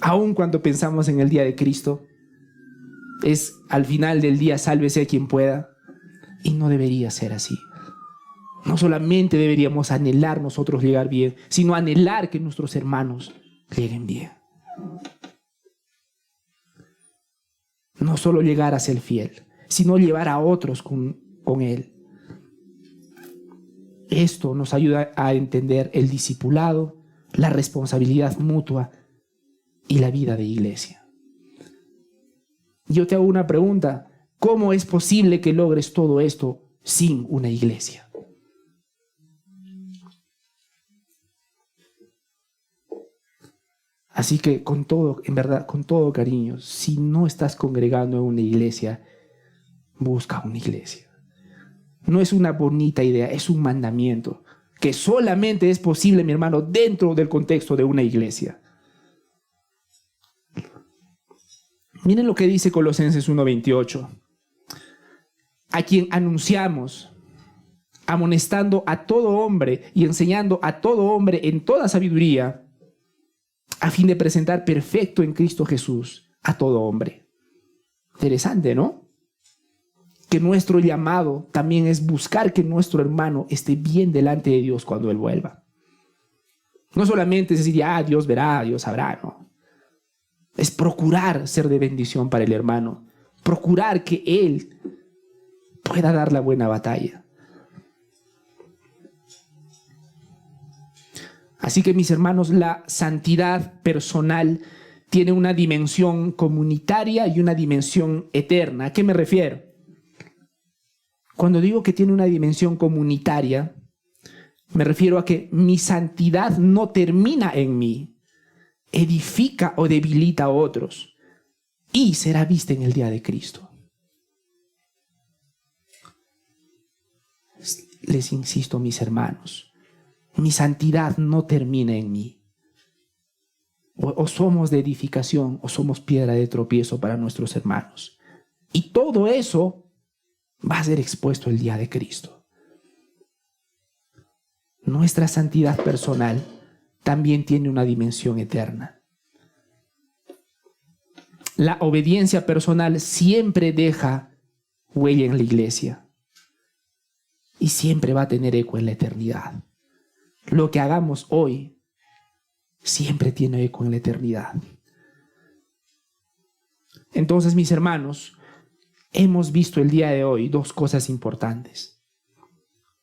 Speaker 1: Aun cuando pensamos en el día de Cristo, es al final del día sálvese quien pueda. Y no debería ser así. No solamente deberíamos anhelar nosotros llegar bien, sino anhelar que nuestros hermanos lleguen bien. No solo llegar a ser fiel, sino llevar a otros con él. Esto nos ayuda a entender el discipulado, la responsabilidad mutua y la vida de iglesia. Yo te hago una pregunta: ¿cómo es posible que logres todo esto sin una iglesia? Así que con todo, en verdad, con todo cariño, si no estás congregando en una iglesia, busca una iglesia. No es una bonita idea, es un mandamiento que solamente es posible, mi hermano, dentro del contexto de una iglesia. Miren lo que dice Colosenses 1:28. A quien anunciamos, amonestando a todo hombre y enseñando a todo hombre en toda sabiduría, a fin de presentar perfecto en Cristo Jesús a todo hombre. Interesante, ¿no? Que nuestro llamado también es buscar que nuestro hermano esté bien delante de Dios cuando Él vuelva. No solamente es decir, Dios verá, Dios sabrá, no. Es procurar ser de bendición para el hermano, procurar que Él pueda dar la buena batalla. Así que, mis hermanos, la santidad personal tiene una dimensión comunitaria y una dimensión eterna. ¿A qué me refiero? Cuando digo que tiene una dimensión comunitaria, me refiero a que mi santidad no termina en mí, edifica o debilita a otros y será vista en el día de Cristo. Les insisto, mis hermanos, mi santidad no termina en mí. O somos de edificación o somos piedra de tropiezo para nuestros hermanos. Y todo eso va a ser expuesto el día de Cristo. Nuestra santidad personal también tiene una dimensión eterna. La obediencia personal siempre deja huella en la iglesia y siempre va a tener eco en la eternidad. Lo que hagamos hoy siempre tiene eco en la eternidad. Entonces, mis hermanos, hemos visto el día de hoy dos cosas importantes.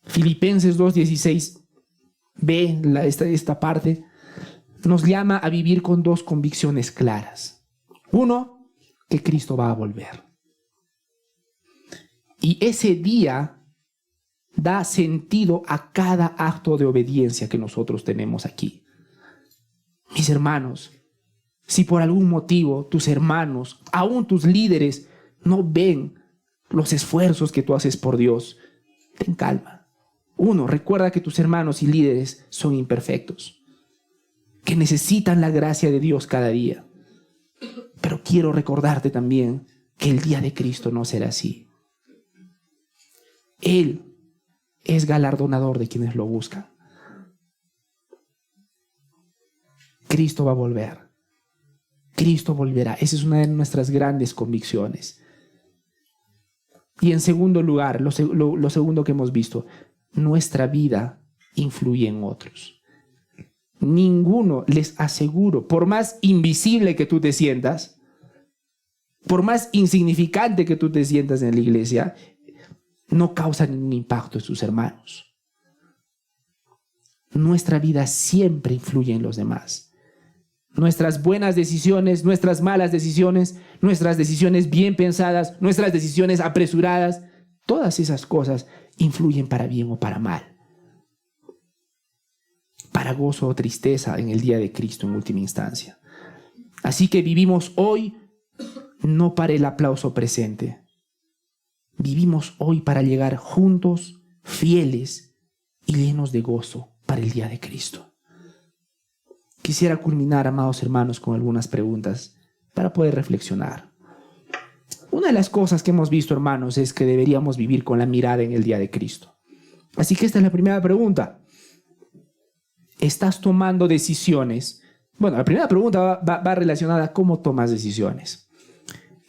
Speaker 1: Filipenses 2:16b, esta parte, nos llama a vivir con dos convicciones claras. Uno, que Cristo va a volver. Y ese día da sentido a cada acto de obediencia que nosotros tenemos aquí. Mis hermanos, si por algún motivo tus hermanos, aún tus líderes, no ven los esfuerzos que tú haces por Dios, ten calma. Uno, recuerda que tus hermanos y líderes son imperfectos, que necesitan la gracia de Dios cada día. Pero quiero recordarte también que el día de Cristo no será así. Él es galardonador de quienes lo buscan. Cristo va a volver. Cristo volverá. Esa es una de nuestras grandes convicciones. Y en segundo lugar, lo segundo que hemos visto, nuestra vida influye en otros. Ninguno, les aseguro, por más invisible que tú te sientas, por más insignificante que tú te sientas en la iglesia, no causa ningún impacto en sus hermanos. Nuestra vida siempre influye en los demás. Nuestras buenas decisiones, nuestras malas decisiones, nuestras decisiones bien pensadas, nuestras decisiones apresuradas, todas esas cosas influyen para bien o para mal, para gozo o tristeza en el día de Cristo en última instancia. Así que vivimos hoy no para el aplauso presente. Vivimos hoy para llegar juntos, fieles y llenos de gozo para el día de Cristo. quisiera culminar, amados hermanos, con algunas preguntas para poder reflexionar. Una de las cosas que hemos visto, hermanos, es que deberíamos vivir con la mirada en el día de Cristo. Así que esta es la primera pregunta. ¿Estás tomando decisiones? Bueno, la primera pregunta va relacionada a cómo tomas decisiones.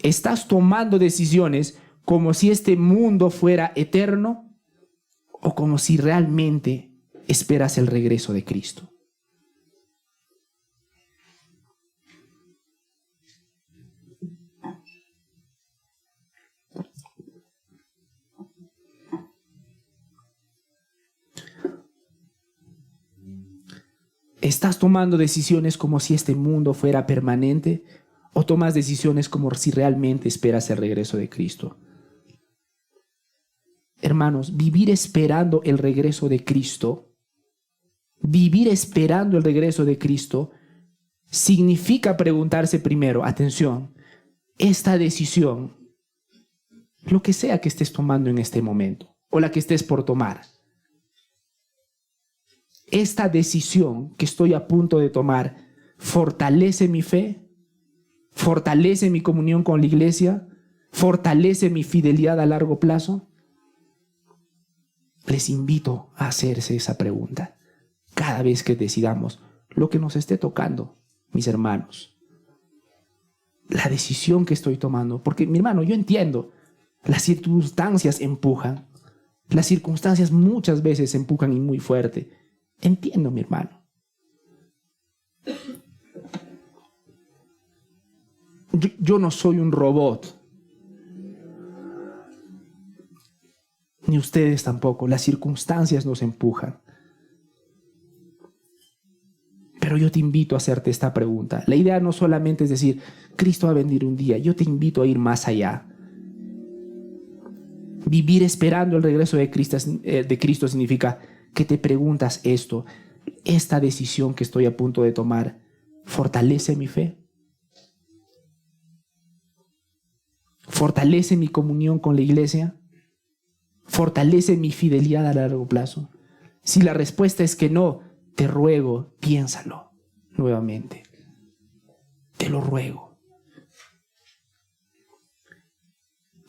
Speaker 1: ¿Estás tomando decisiones como si este mundo fuera eterno o como si realmente esperas el regreso de Cristo? ¿Estás tomando decisiones como si este mundo fuera permanente o tomas decisiones como si realmente esperas el regreso de Cristo? Hermanos, vivir esperando el regreso de Cristo, significa preguntarse primero, atención, esta decisión, lo que sea que estés tomando en este momento o la que estés por tomar, esta decisión que estoy a punto de tomar, ¿fortalece mi fe? ¿Fortalece mi comunión con la iglesia? ¿Fortalece mi fidelidad a largo plazo? Les invito a hacerse esa pregunta cada vez que decidamos lo que nos esté tocando, mis hermanos. La decisión que estoy tomando, porque mi hermano, yo entiendo, las circunstancias empujan, las circunstancias muchas veces empujan y muy fuerte. Entiendo, mi hermano. Yo no soy un robot. Ni ustedes tampoco. Las circunstancias nos empujan. Pero yo te invito a hacerte esta pregunta. La idea no solamente es decir, Cristo va a venir un día. Yo te invito a ir más allá. Vivir esperando el regreso de Cristo significa que te preguntas esto. ¿Esta decisión que estoy a punto de tomar fortalece mi fe? ¿Fortalece mi comunión con la iglesia? ¿Fortalece mi fidelidad a largo plazo? Si la respuesta es que no, te ruego, piénsalo nuevamente. Te lo ruego.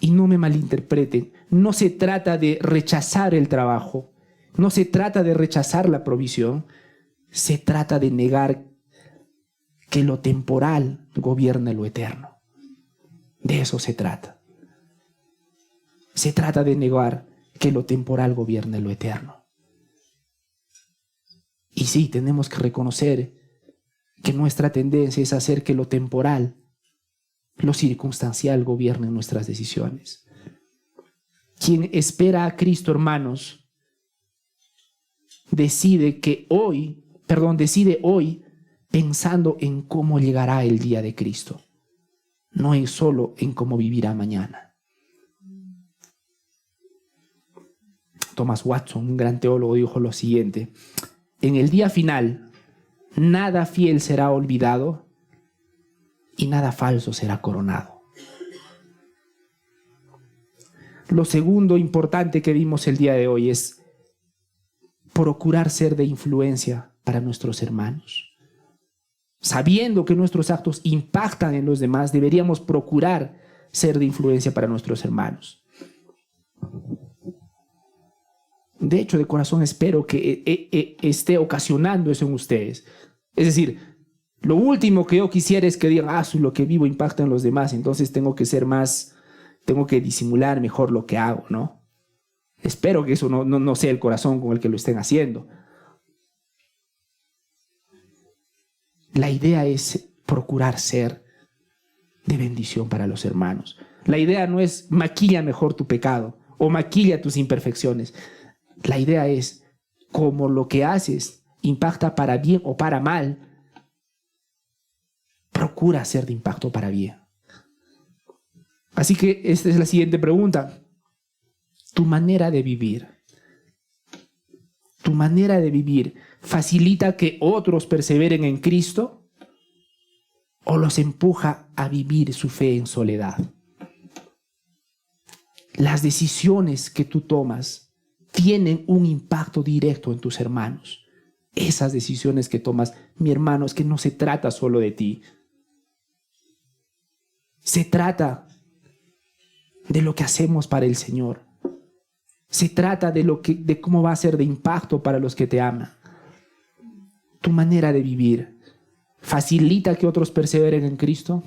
Speaker 1: Y no me malinterpreten, no se trata de rechazar el trabajo, no se trata de rechazar la provisión, se trata de negar que lo temporal gobierne lo eterno. De eso se trata. Se trata de negar que lo temporal gobierne lo eterno. Y sí, tenemos que reconocer que nuestra tendencia es hacer que lo temporal, lo circunstancial gobierne nuestras decisiones. Quien espera a Cristo, hermanos, decide hoy pensando en cómo llegará el día de Cristo. No es solo en cómo vivirá mañana. Thomas Watson, un gran teólogo, dijo lo siguiente: en el día final, nada fiel será olvidado y nada falso será coronado. Lo segundo importante que vimos el día de hoy es procurar ser de influencia para nuestros hermanos. Sabiendo que nuestros actos impactan en los demás, deberíamos procurar ser de influencia para nuestros hermanos. De hecho, de corazón espero que esté ocasionando eso en ustedes. Es decir, lo último que yo quisiera es que digan, lo que vivo impacta en los demás, entonces tengo que disimular mejor lo que hago, ¿no? Espero que eso no sea el corazón con el que lo estén haciendo. La idea es procurar ser de bendición para los hermanos. La idea no es maquilla mejor tu pecado o maquilla tus imperfecciones. La idea es, como lo que haces impacta para bien o para mal, procura ser de impacto para bien. Así que esta es la siguiente pregunta. ¿Tu manera de vivir facilita que otros perseveren en Cristo o los empuja a vivir su fe en soledad? Las decisiones que tú tomas tienen un impacto directo en tus hermanos. Esas decisiones que tomas, mi hermano, es que no se trata solo de ti. Se trata de lo que hacemos para el Señor. Se trata de cómo va a ser de impacto para los que te aman. Tu manera de vivir facilita que otros perseveren en Cristo.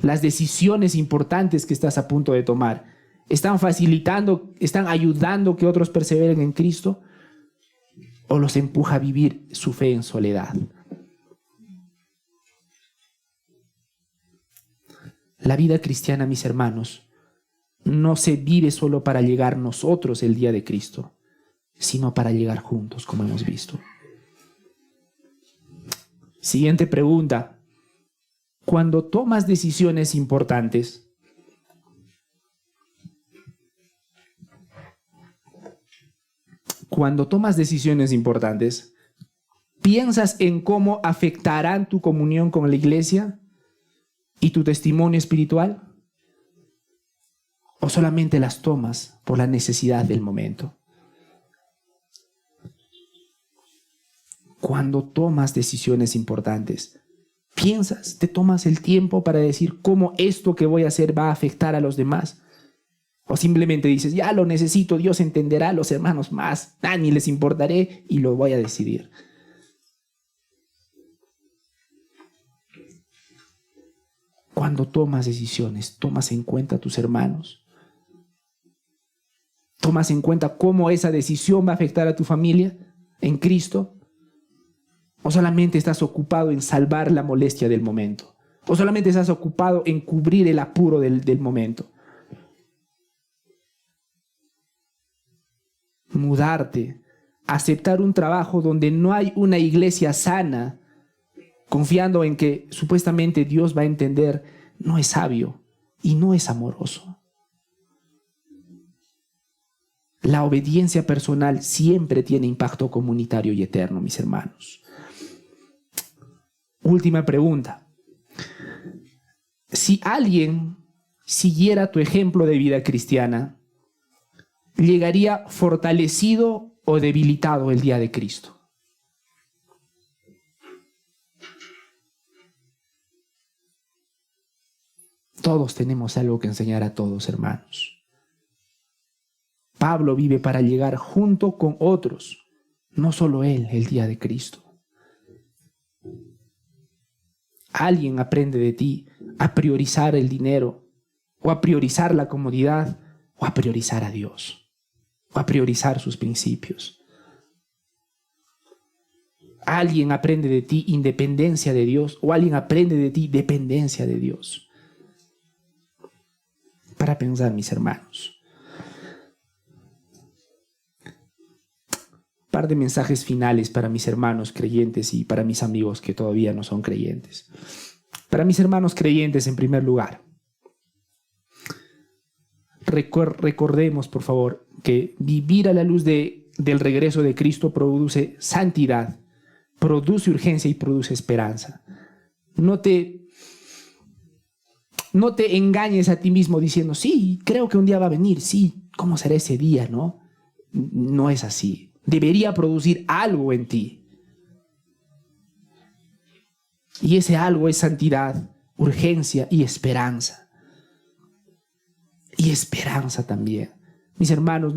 Speaker 1: Las decisiones importantes que estás a punto de tomar están facilitando, están ayudando que otros perseveren en Cristo, o los empuja a vivir su fe en soledad. La vida cristiana, mis hermanos, no se vive solo para llegar nosotros el día de Cristo, sino para llegar juntos, como hemos visto. Siguiente pregunta. Cuando tomas decisiones importantes, ¿piensas en cómo afectarán tu comunión con la iglesia y tu testimonio espiritual? ¿O solamente las tomas por la necesidad del momento? Cuando tomas decisiones importantes, ¿piensas, te tomas el tiempo para decir cómo esto que voy a hacer va a afectar a los demás? ¿O simplemente dices, ya lo necesito, Dios entenderá, los hermanos más, ni les importaré y lo voy a decidir? Cuando tomas decisiones, ¿tomas en cuenta a tus hermanos? ¿Tomas en cuenta cómo esa decisión va a afectar a tu familia en Cristo? ¿O solamente estás ocupado en salvar la molestia del momento? ¿O solamente estás ocupado en cubrir el apuro del momento? Mudarte, aceptar un trabajo donde no hay una iglesia sana, confiando en que supuestamente Dios va a entender, no es sabio y no es amoroso. La obediencia personal siempre tiene impacto comunitario y eterno, mis hermanos. Última pregunta. Si alguien siguiera tu ejemplo de vida cristiana, ¿llegaría fortalecido o debilitado el día de Cristo? Todos tenemos algo que enseñar a todos, hermanos. Pablo vive para llegar junto con otros, no solo él, el día de Cristo. Alguien aprende de ti a priorizar el dinero, o a priorizar la comodidad, o a priorizar a Dios, o a priorizar sus principios. Alguien aprende de ti independencia de Dios, o alguien aprende de ti dependencia de Dios. Para pensar, mis hermanos. Un par de mensajes finales para mis hermanos creyentes y para mis amigos que todavía no son creyentes. Para mis hermanos creyentes, en primer lugar, recordemos, por favor, que vivir a la luz del regreso de Cristo produce santidad, produce urgencia y produce esperanza. No te engañes a ti mismo diciendo, sí, creo que un día va a venir, sí, ¿cómo será ese día, no? No es así. Debería producir algo en ti. Y ese algo es santidad, urgencia y esperanza. Y esperanza también. Mis hermanos,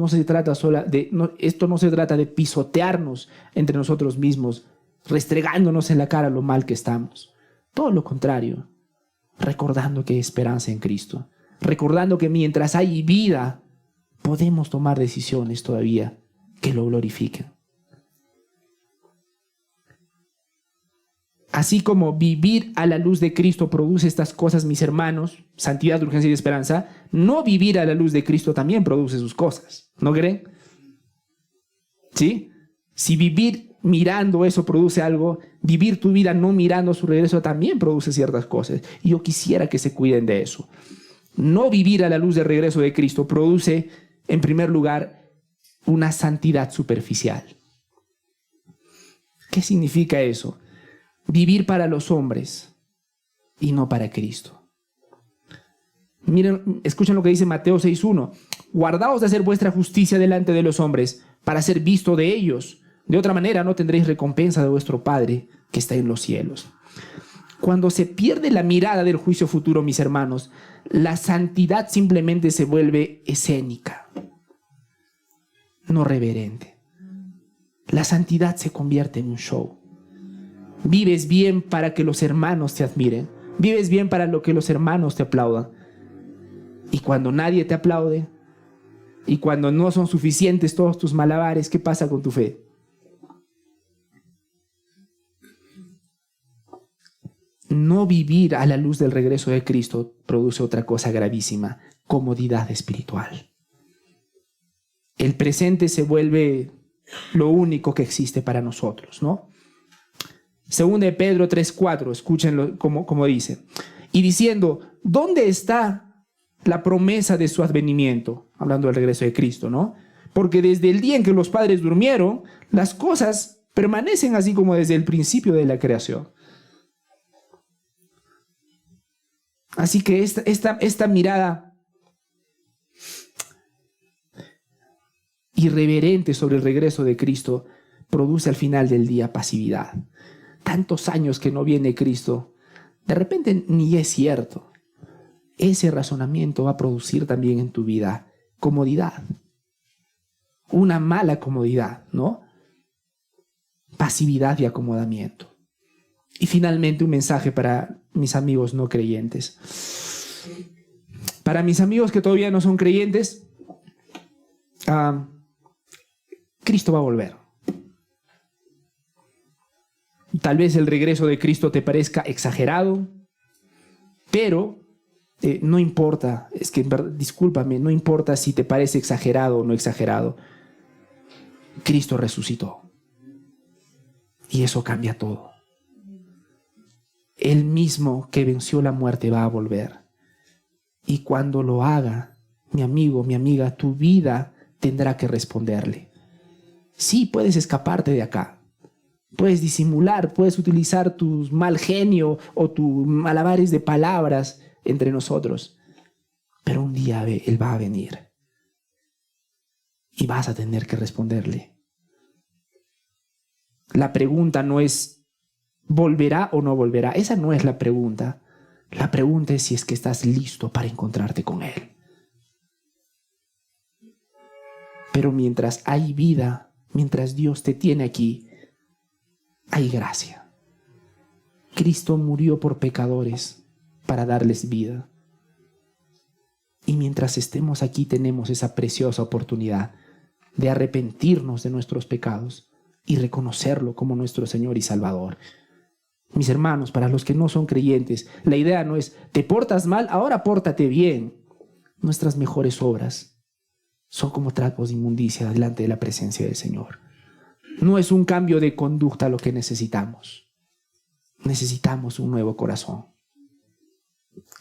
Speaker 1: esto no se trata de pisotearnos entre nosotros mismos, restregándonos en la cara lo mal que estamos. Todo lo contrario, recordando que hay esperanza en Cristo, recordando que mientras hay vida, podemos tomar decisiones todavía que lo glorifiquen. Así como vivir a la luz de Cristo produce estas cosas, mis hermanos, santidad, urgencia y esperanza, no vivir a la luz de Cristo también produce sus cosas, ¿no creen? ¿Sí? Si vivir mirando eso produce algo, vivir tu vida no mirando su regreso también produce ciertas cosas. Y yo quisiera que se cuiden de eso. No vivir a la luz del regreso de Cristo produce, en primer lugar, una santidad superficial. ¿Qué significa eso? Vivir para los hombres y no para Cristo. Miren, escuchen lo que dice Mateo 6:1. Guardaos de hacer vuestra justicia delante de los hombres para ser visto de ellos. De otra manera no tendréis recompensa de vuestro Padre que está en los cielos. Cuando se pierde la mirada del juicio futuro, mis hermanos, la santidad simplemente se vuelve escénica, no reverente. La santidad se convierte en un show. Vives bien para que los hermanos te admiren. Vives bien para lo que los hermanos te aplaudan. Y cuando nadie te aplaude, y cuando no son suficientes todos tus malabares, ¿qué pasa con tu fe? No vivir a la luz del regreso de Cristo produce otra cosa gravísima: comodidad espiritual. El presente se vuelve lo único que existe para nosotros, ¿no? Segunda de Pedro 3:4, escúchenlo como dice. Y diciendo, ¿dónde está la promesa de su advenimiento? Hablando del regreso de Cristo, ¿no? Porque desde el día en que los padres durmieron, las cosas permanecen así como desde el principio de la creación. Así que esta mirada irreverente sobre el regreso de Cristo produce al final del día pasividad. Tantos años que no viene Cristo, de repente ni es cierto. Ese razonamiento va a producir también en tu vida comodidad. Una mala comodidad, ¿no? Pasividad y acomodamiento. Y finalmente un mensaje para mis amigos no creyentes. Para mis amigos que todavía no son creyentes, Cristo va a volver. Tal vez el regreso de Cristo te parezca exagerado, pero no importa, es que discúlpame, no importa si te parece exagerado o no exagerado. Cristo resucitó y eso cambia todo. Él mismo que venció la muerte va a volver. Y cuando lo haga, mi amigo, mi amiga, tu vida tendrá que responderle. Sí, puedes escaparte de acá. Puedes disimular, puedes utilizar tu mal genio o tus malabares de palabras entre nosotros. Pero un día Él va a venir. Y vas a tener que responderle. La pregunta no es ¿volverá o no volverá? Esa no es la pregunta. La pregunta es si es que estás listo para encontrarte con Él. Pero mientras hay vida, mientras Dios te tiene aquí, hay gracia. Cristo murió por pecadores para darles vida. Y mientras estemos aquí tenemos esa preciosa oportunidad de arrepentirnos de nuestros pecados y reconocerlo como nuestro Señor y Salvador. Mis hermanos, para los que no son creyentes, la idea no es, ¿te portas mal? Ahora pórtate bien. Nuestras mejores obras son como trapos de inmundicia delante de la presencia del Señor. No es un cambio de conducta lo que necesitamos. Necesitamos un nuevo corazón,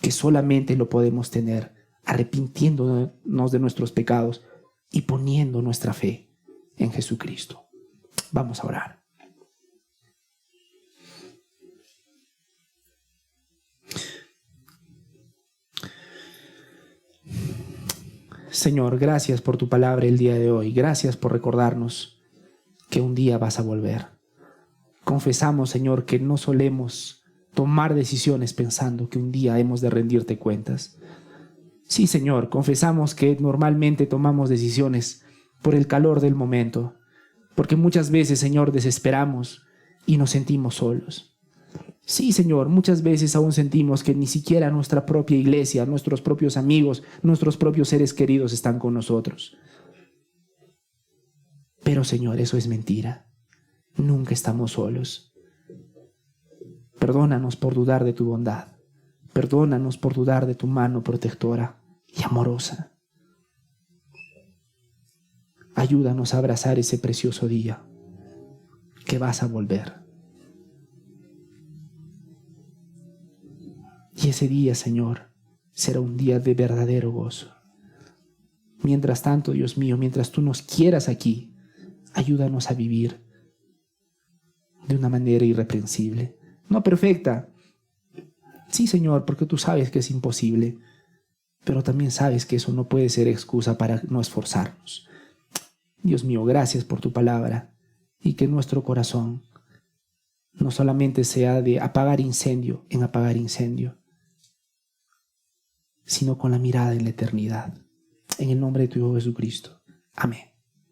Speaker 1: que solamente lo podemos tener arrepintiéndonos de nuestros pecados y poniendo nuestra fe en Jesucristo. Vamos a orar. Señor, gracias por tu palabra el día de hoy. Gracias por recordarnos que un día vas a volver. Confesamos, Señor, que no solemos tomar decisiones pensando que un día hemos de rendirte cuentas. Sí, Señor, confesamos que normalmente tomamos decisiones por el calor del momento, porque muchas veces, Señor, desesperamos y nos sentimos solos. Sí, Señor, muchas veces aún sentimos que ni siquiera nuestra propia iglesia, nuestros propios amigos, nuestros propios seres queridos están con nosotros. Pero, Señor, eso es mentira. Nunca estamos solos. Perdónanos por dudar de tu bondad. Perdónanos por dudar de tu mano protectora y amorosa. Ayúdanos a abrazar ese precioso día que vas a volver. Y ese día, Señor, será un día de verdadero gozo. Mientras tanto, Dios mío, mientras tú nos quieras aquí, ayúdanos a vivir de una manera irreprensible. No perfecta. Sí, Señor, porque tú sabes que es imposible, pero también sabes que eso no puede ser excusa para no esforzarnos. Dios mío, gracias por tu palabra. y que nuestro corazón no solamente sea de apagar incendio en apagar incendio, sino con la mirada en la eternidad. En el nombre de tu Hijo Jesucristo. Amén.